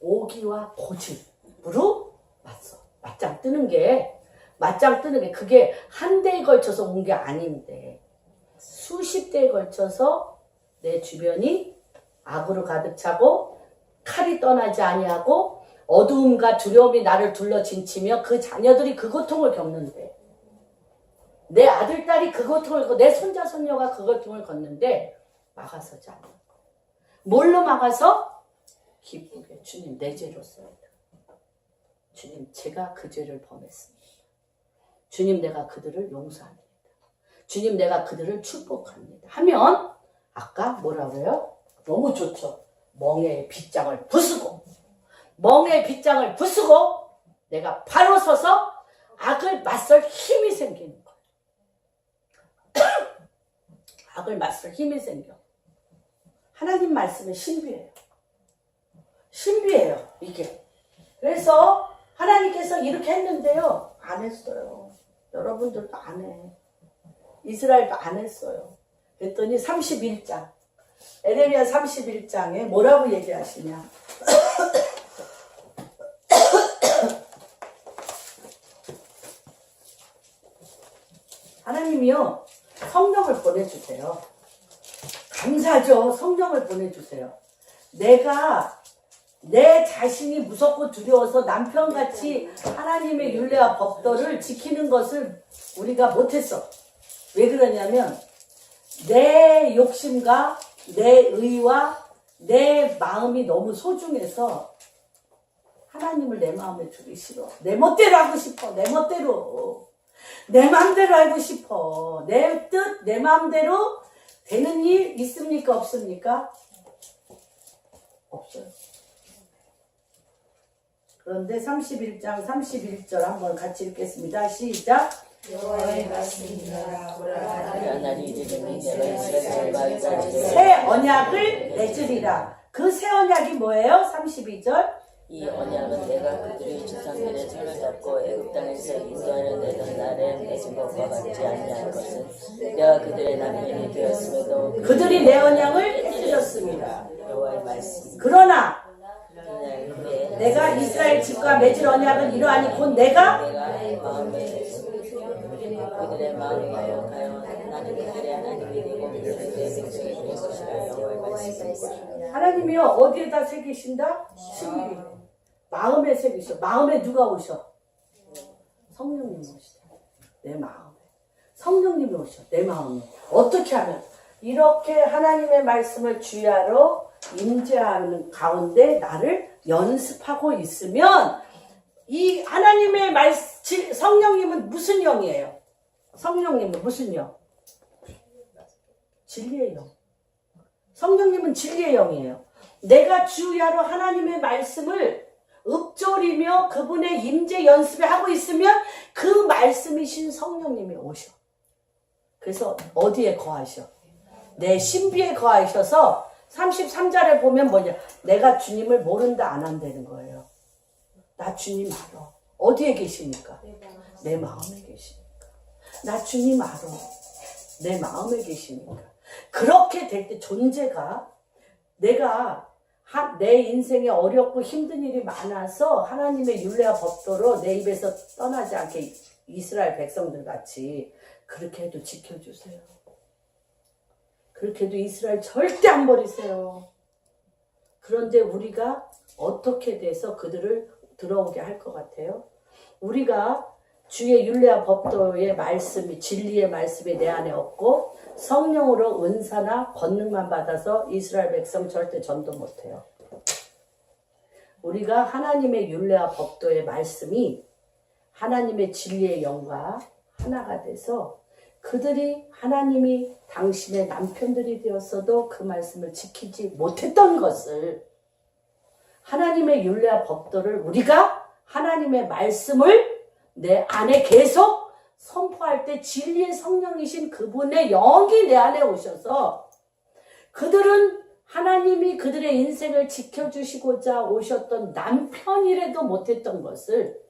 오기와 고집으로 맞짱 뜨는 게 그게 한 대에 걸쳐서 온 게 아닌데 수십 대에 걸쳐서 내 주변이 악으로 가득 차고 칼이 떠나지 아니하고 어두움과 두려움이 나를 둘러 진치며 그 자녀들이 그 고통을 겪는데 내 아들, 딸이 그 고통을 겪고 내 손자, 손녀가 그 고통을 겪는데 막아서지 않는 거예요. 뭘로 막아서? 기쁘게 주님 내 죄로서이다. 주님 제가 그 죄를 범했습니다. 주님 내가 그들을 용서합니다. 주님 내가 그들을 축복합니다. 하면 아까 뭐라고요? 너무 좋죠. 멍에의 빗장을 부수고 멍에의 빗장을 부수고 내가 바로 서서 악을 맞설 힘이 생기는 거예요. 악을 맞설 힘이 생겨. 하나님 말씀은 신비해요. 신비해요, 이게. 그래서 하나님께서 이렇게 했는데요. 안 했어요. 여러분들도 안 해. 이스라엘도 안 했어요. 그랬더니 31장. 에레미야 31장에 뭐라고 얘기하시냐. 하나님이요. 성령을 보내주세요. 감사하죠. 성령을 보내주세요. 내가 내 자신이 무섭고 두려워서 남편같이 하나님의 율례와 법도를 지키는 것을 우리가 못했어. 왜 그러냐면 내 욕심과 내 의와 내 마음이 너무 소중해서 하나님을 내 마음에 두기 싫어. 내 멋대로 하고 싶어. 내 멋대로. 내 마음대로 알고 싶어. 내 뜻, 내 마음대로 되는 일 있습니까? 없습니까? 없어요. 그런데 31장 31절 한번 같이 읽겠습니다. 시작. 여호와의 말씀이니라. 새 언약을 맺으리라. 그 새 언약이 뭐예요? 32절. 이 언약은 내가 그들의 조상들의 손을 잡고 애굽 땅에서 인도하여 내던 날에 맺은 것과 같지 아니할 것은 내가 그들의 남편이 되었음에도 그들이 내 언약을 깨뜨렸습니다. 여호와의 말씀. 그러나 그날 후에 내가 이스라엘 집과 맺을 언약은 이러하니 곧 내가 그들의 마음을 가요 나는 그들의 하나님이 되고 그들의 백성이 될 것이라. 여호와의 말씀. 하나님이요 어디에다 새기신다? 신비. 마음에 새기셔. 마음에 누가 오셔? 성령님이 오시다. 내 마음에. 성령님이 오셔. 내 마음에. 어떻게 하면? 이렇게 하나님의 말씀을 주야로 임재하는 가운데 나를 연습하고 있으면 이 하나님의 성령님은 무슨 영이에요? 성령님은 무슨 영? 진리의 영. 성령님은 진리의 영이에요. 내가 주야로 하나님의 말씀을 읊조리며 그분의 임재 연습에 하고 있으면 그 말씀이신 성령님이 오셔. 그래서 어디에 거하셔? 내 신비에 거하셔서 33절에 보면 뭐냐? 내가 주님을 모른다 안 한다는 거예요. 나 주님 알아. 어디에 계십니까? 내 마음에 계십니까? 나 주님 알아. 내 마음에 계십니까? 그렇게 될 때 존재가 내가 내 인생에 어렵고 힘든 일이 많아서 하나님의 율례와 법도로 내 입에서 떠나지 않게 이스라엘 백성들 같이 그렇게 해도 지켜주세요. 그렇게 해도 이스라엘 절대 안 버리세요. 그런데 우리가 어떻게 돼서 그들을 들어오게 할 것 같아요? 우리가 주의 율례와 법도의 말씀이 진리의 말씀이 내 안에 없고 성령으로 은사나 권능만 받아서 이스라엘 백성 절대 전도 못해요. 우리가 하나님의 율례와 법도의 말씀이 하나님의 진리의 영과 하나가 돼서 그들이 하나님이 당신의 남편들이 되었어도 그 말씀을 지키지 못했던 것을 하나님의 율례와 법도를 우리가 하나님의 말씀을 내 안에 계속 선포할 때 진리의 성령이신 그분의 영이 내 안에 오셔서 그들은 하나님이 그들의 인생을 지켜주시고자 오셨던 남편이라도 못했던 것을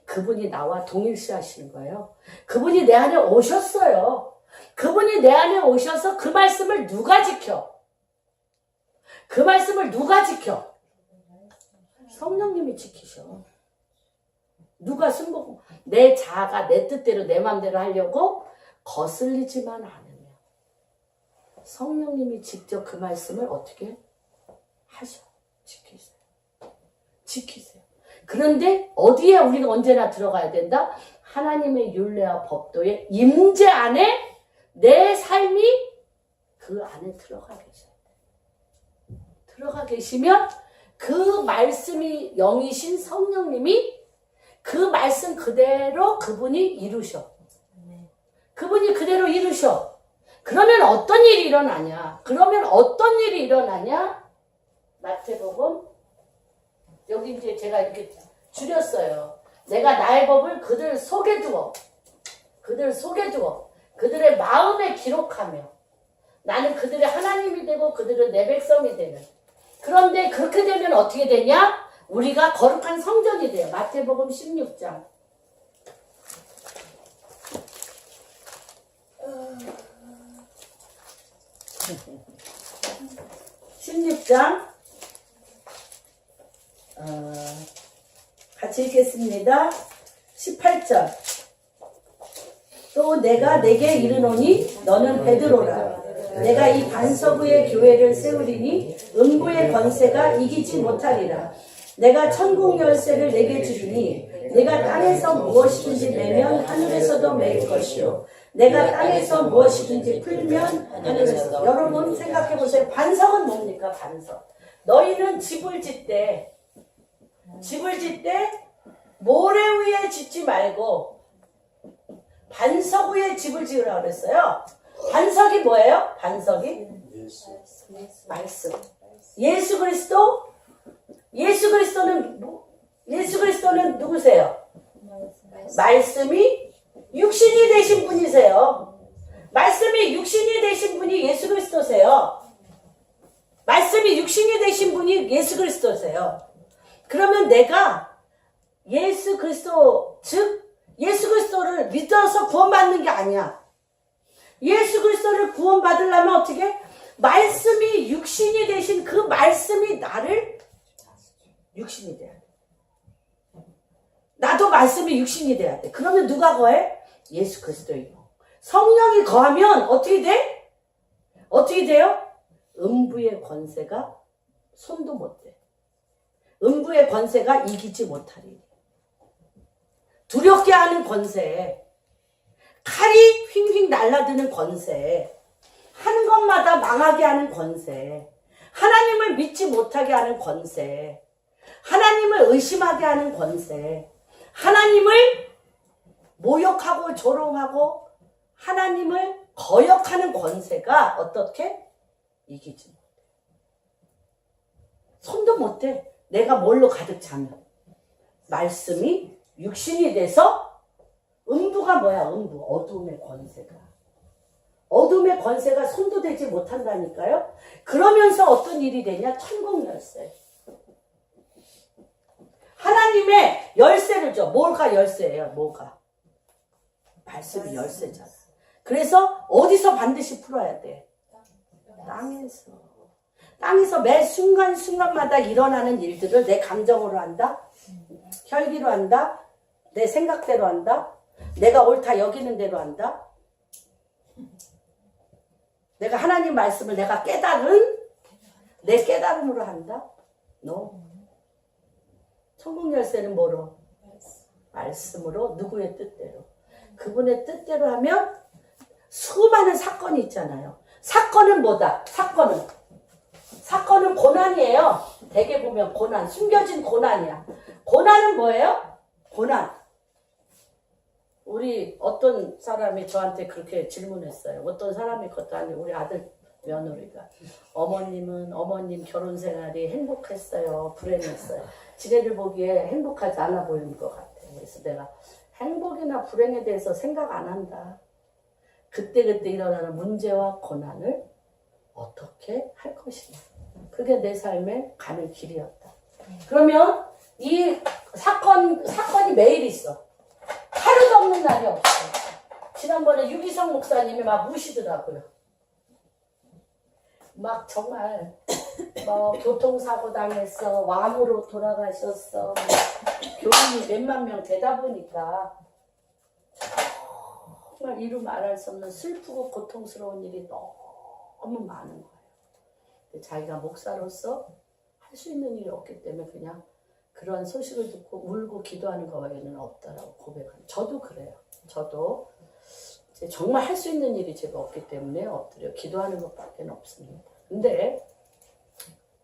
그분이 나와 동일시하시는 거예요. 그분이 내 안에 오셨어요. 그분이 내 안에 오셔서 그 말씀을 누가 지켜? 그 말씀을 누가 지켜? 성령님이 지키셔. 누가 승복, 내 자아가 내 뜻대로 내 마음대로 하려고 거슬리지만 않으면 성령님이 직접 그 말씀을 어떻게 하셔? 지키세요. 지키세요. 그런데 어디에 우리가 언제나 들어가야 된다? 하나님의 율례와 법도의 임재 안에 내 삶이 그 안에 들어가 계셔야 돼. 들어가 계시면 그 말씀이 영이신 성령님이 그 말씀 그대로 그분이 이루셔. 그분이 그대로 이루셔. 그러면 어떤 일이 일어나냐? 마태복음 여기 이제 제가 이렇게 줄였어요. 내가 나의 법을 그들 속에 두어 그들의 마음에 기록하며 나는 그들의 하나님이 되고 그들은 내 백성이 되는. 그런데 그렇게 되면 어떻게 되냐? 우리가 거룩한 성전이 돼요. 마태복음 16장. 16장 같이 읽겠습니다. 18절. 또 내가 내게 이르노니 너는 베드로라. 내가 이 반석 위에 교회를 세우리니 음부의 권세가 이기지 못하리라. 내가 천국 열쇠를 내게 주리니 내가 땅에서 무엇이든지 매면 하늘에서도 매일 것이요 내가 땅에서 무엇이든지 풀면 하늘에서. 여러분 생각해 보세요. 반석은 뭡니까? 반석. 너희는 집을 짓되 모래 위에 짓지 말고 반석 위에 집을 지으라고 그랬어요. 반석이 뭐예요? 반석이 말씀. 예수 그리스도는 누구세요? 말씀이 육신이 되신 분이세요. 말씀이 육신이 되신 분이 예수 그리스도세요. 말씀이 육신이 되신 분이 예수 그리스도세요. 그러면 내가 예수 그리스도, 즉 예수 그리스도를 믿어서 구원받는 게 아니야. 예수 그리스도를 구원받으려면 어떻게? 말씀이 육신이 되신 그 말씀이 나를 육신이 돼야 돼. 나도 말씀이 육신이 돼야 돼. 그러면 누가 거해? 예수 그리스도의 영. 성령이 거하면 어떻게 돼? 어떻게 돼요? 음부의 권세가 손도 못 대. 음부의 권세가 이기지 못하리. 두렵게 하는 권세, 칼이 휙휙 날라드는 권세, 하는 것마다 망하게 하는 권세, 하나님을 믿지 못하게 하는 권세, 하나님을 의심하게 하는 권세, 하나님을 모욕하고 조롱하고 하나님을 거역하는 권세가 어떻게? 이기지 못해. 손도 못 대. 내가 뭘로 가득 차면. 말씀이 육신이 돼서 음부가 뭐야? 음부. 어둠의 권세가. 어둠의 권세가 손도 대지 못한다니까요. 그러면서 어떤 일이 되냐? 천국 열쇠. 하나님의 열쇠를 줘. 뭐가 열쇠예요? 뭐가? 말씀이 열쇠잖아. 그래서 어디서 반드시 풀어야 돼? 땅에서. 땅에서 매 순간순간마다 일어나는 일들을 내 감정으로 한다? 혈기로 한다? 내 생각대로 한다? 내가 옳다 여기는 대로 한다? 내가 하나님 말씀을 내가 깨달은 내 깨달음으로 한다? No. 천국 열쇠는 뭐로? 말씀으로. 누구의 뜻대로? 그분의 뜻대로 하면 수많은 사건이 있잖아요. 사건은 뭐다? 사건은 고난이에요. 대개 보면 고난, 숨겨진 고난이야. 고난은 뭐예요? 고난. 우리 어떤 사람이 저한테 그렇게 질문했어요. 어떤 사람이 그것도 아니고 우리 아들 며느리가 어머님 결혼 생활이 행복했어요? 불행했어요? 지네들 보기에 행복하지 않아 보이는 것 같아. 그래서 내가 행복이나 불행에 대해서 생각 안 한다. 그때그때 일어나는 문제와 고난을 어떻게 할 것이냐. 그게 내 삶의 가는 길이었다. 그러면 이 사건이 매일 있어. 하루도 없는 날이 없어. 지난번에 유기성 목사님이 막 우시더라고요. 막 정말 교통사고 당했어. 왕으로 돌아가셨어. 교인이 몇만 명 되다 보니까 정말 이루 말할 수 없는 슬프고 고통스러운 일이 너무 많은 거예요. 근데 자기가 목사로서 할 수 있는 일이 없기 때문에 그냥 그런 소식을 듣고 울고 기도하는 거 외에는 없다라고 고백합니다. 저도 그래요. 저도 이제 정말 할 수 있는 일이 제가 없기 때문에 엎드려 기도하는 것밖에 없습니다. 근데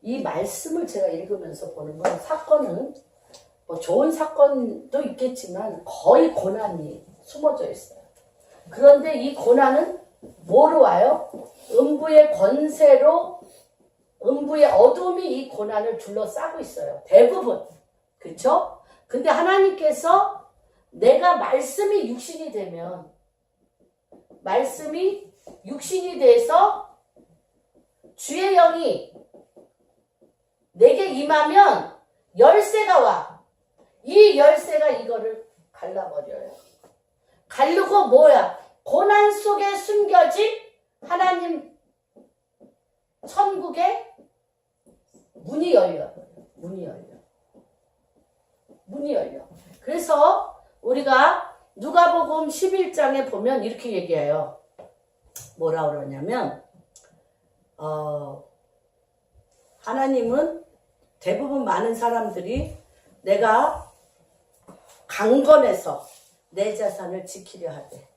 이 말씀을 제가 읽으면서 보는 건 사건은 뭐 좋은 사건도 있겠지만 거의 고난이 숨어져 있어요. 그런데 이 고난은 뭐로 와요? 음부의 권세로 음부의 어둠이 이 고난을 둘러싸고 있어요. 대부분. 그렇죠? 근데 하나님께서 내가 말씀이 육신이 되면 말씀이 육신이 돼서 주의 영이 내게 임하면 열쇠가 와. 이 열쇠가 이거를 갈라버려요. 갈르고 뭐야? 고난 속에 숨겨진 하나님 천국의 문이 열려. 문이 열려. 문이 열려. 그래서 우리가 누가복음 11장에 보면 이렇게 얘기해요. 뭐라 그러냐면 하나님은 대부분 많은 사람들이 내가 강건해서 내 자산을 지키려 하되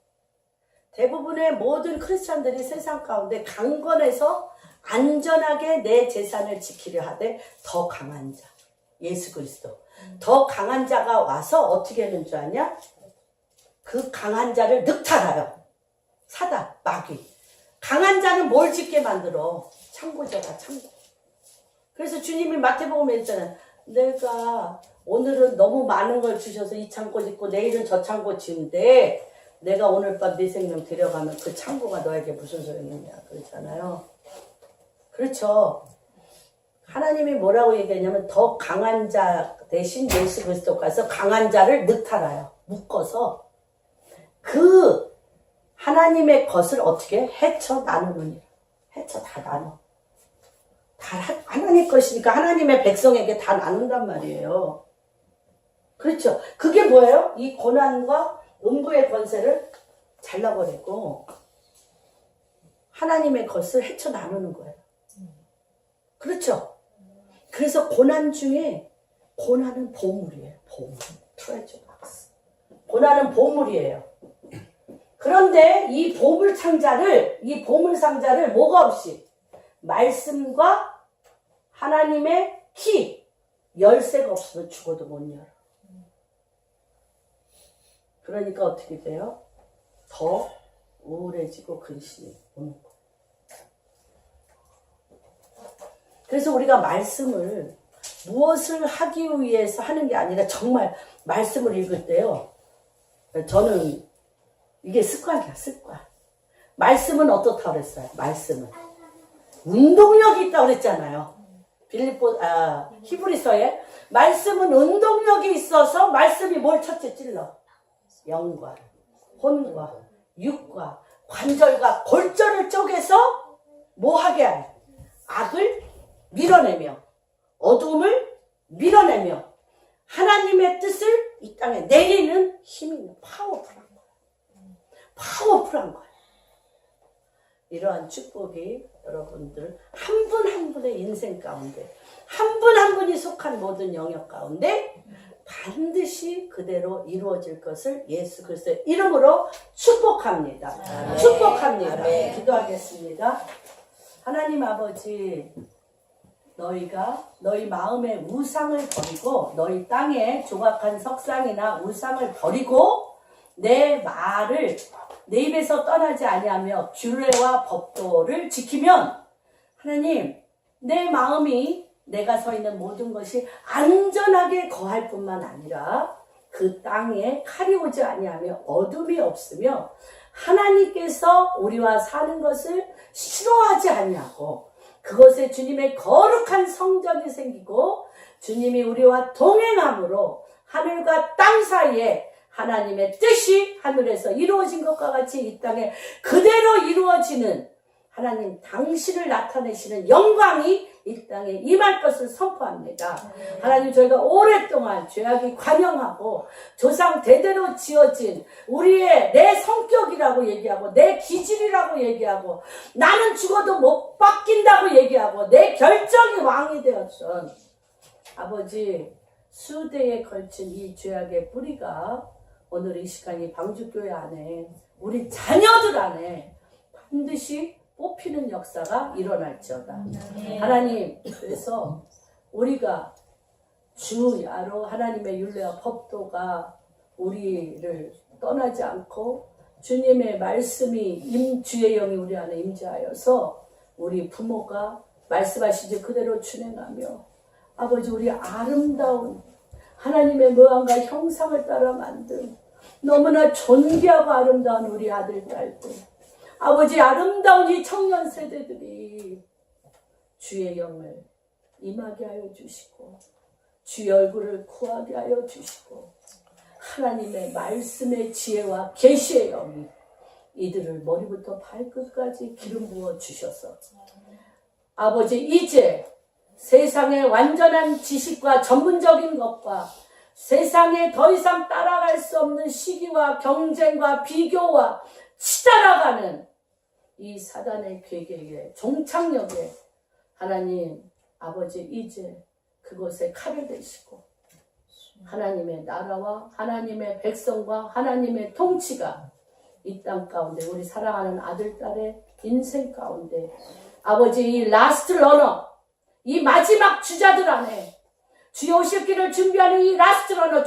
대부분의 모든 크리스찬들이 세상 가운데 강건해서 안전하게 내 재산을 지키려 하되 더 강한 자 예수 그리스도 더 강한 자가 와서 어떻게 하는 줄 아냐? 그 강한 자를 늑탈하여 사다 마귀 강한 자는 뭘 짓게 만들어? 창고잖아 창고. 그래서 주님이 마태복음에 했잖아요. 내가 오늘은 너무 많은 걸 주셔서 이 창고 짓고 내일은 저 창고 짓는데 내가 오늘 밤 네 생명 데려가면 그 창고가 너에게 무슨 소용이 있냐 그렇잖아요. 그렇죠. 하나님이 뭐라고 얘기했냐면 더 강한 자 대신 예수 그리스도 가서 강한 자를 늑탈하여 묶어서 그 하나님의 것을 어떻게 헤쳐 나누느니 헤쳐 다 나눠. 다 하나님 것이니까 하나님의 백성에게 다 나눈단 말이에요. 그렇죠. 그게 뭐예요? 이 고난과 음부의 권세를 잘라버리고 하나님의 것을 헤쳐 나누는 거예요. 그렇죠. 그래서 고난 중에 고난은 보물이에요. 보물. 트레저 박스. 고난은 보물이에요. 그런데 이 보물 상자를 이 보물 상자를 뭐가 없이 말씀과 하나님의 키 열쇠가 없으면 죽어도 못 열어. 그러니까 어떻게 돼요? 더 우울해지고 근심이 오는 거예요. 그래서 우리가 말씀을 무엇을 하기 위해서 하는 게 아니라 정말 말씀을 읽을 때요. 저는 이게 습관이야, 습관. 말씀은 어떻다고 그랬어요? 말씀은 운동력이 있다고 그랬잖아요. 히브리서에 말씀은 운동력이 있어서 말씀이 뭘 첫째 찔러? 영과 혼과 육과 관절과 골절을 쪼개서 뭐 하게 해? 악을 밀어내며 어둠을 밀어내며 하나님의 뜻을 이 땅에 내리는 힘이 있는 파워풀한 거예요. 파워풀한 거예요. 이러한 축복이 여러분들 한 분 한 분의 인생 가운데 한 분 한 분이 속한 모든 영역 가운데 반드시 그대로 이루어질 것을 예수 그리스도의 이름으로 축복합니다. 아멘. 축복합니다. 아멘. 기도하겠습니다. 하나님 아버지, 너희가 너희 마음의 우상을 버리고 너희 땅에 조각한 석상이나 우상을 버리고 내 말을 내 입에서 떠나지 아니하며 규례와 법도를 지키면 하나님 내 마음이 내가 서 있는 모든 것이 안전하게 거할 뿐만 아니라 그 땅에 칼이 오지 아니하며 어둠이 없으며 하나님께서 우리와 사는 것을 싫어하지 아니하고 그것에 주님의 거룩한 성전이 생기고 주님이 우리와 동행함으로 하늘과 땅 사이에 하나님의 뜻이 하늘에서 이루어진 것과 같이 이 땅에 그대로 이루어지는 하나님 당신을 나타내시는 영광이 이 땅에 임할 것을 선포합니다. 하나님 저희가 오랫동안 죄악이 관영하고 조상 대대로 지어진 우리의 내 성격이라고 얘기하고 내 기질이라고 얘기하고 나는 죽어도 못 바뀐다고 얘기하고 내 결정이 왕이 되었던 아버지 수대에 걸친 이 죄악의 뿌리가 오늘 이 시간 이 방주교회 안에 우리 자녀들 안에 반드시 뽑히는 역사가 일어날지어다. 하나님, 그래서 우리가 주야로 하나님의 율례와 법도가 우리를 떠나지 않고 주님의 말씀이 주의 영이 우리 안에 임재하여서 우리 부모가 말씀하시지 그대로 준행하며 아버지 우리 아름다운 하나님의 모양과 형상을 따라 만든 너무나 존귀하고 아름다운 우리 아들 딸들 아버지 아름다운 이 청년 세대들이 주의 영을 임하게 하여 주시고 주의 얼굴을 구하게 하여 주시고 하나님의 말씀의 지혜와 계시의 영이 이들을 머리부터 발끝까지 기름 부어 주셔서 아버지 이제 세상의 완전한 지식과 전문적인 것과 세상에 더 이상 따라갈 수 없는 시기와 경쟁과 비교와 치달아가는 이 사단의 괴계에 종착역에 하나님 아버지 이제 그곳에 칼을 대시고 하나님의 나라와 하나님의 백성과 하나님의 통치가 이 땅 가운데 우리 사랑하는 아들 딸의 인생 가운데 아버지 이 라스트 러너 이 마지막 주자들 안에 주의 오실 길을 준비하는 이 라스트 러너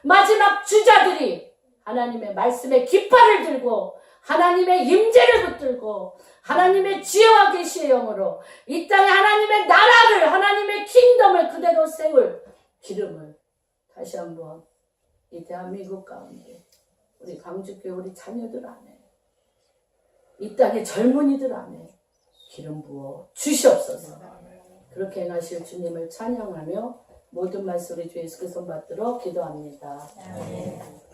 마지막 주자들이 하나님의 말씀의 깃발을 들고 하나님의 임재를 붙들고 하나님의 지혜와 계시의 영으로 이 땅에 하나님의 나라를 하나님의 킹덤을 그대로 세울 기름을 다시 한번 이 대한민국 가운데 우리 광주교회 우리 자녀들 안에 이 땅의 젊은이들 안에 기름 부어 주시옵소서. 그렇게 행하실 주님을 찬양하며 모든 말씀 우리 주 예수께서 받들어 기도합니다. 아멘.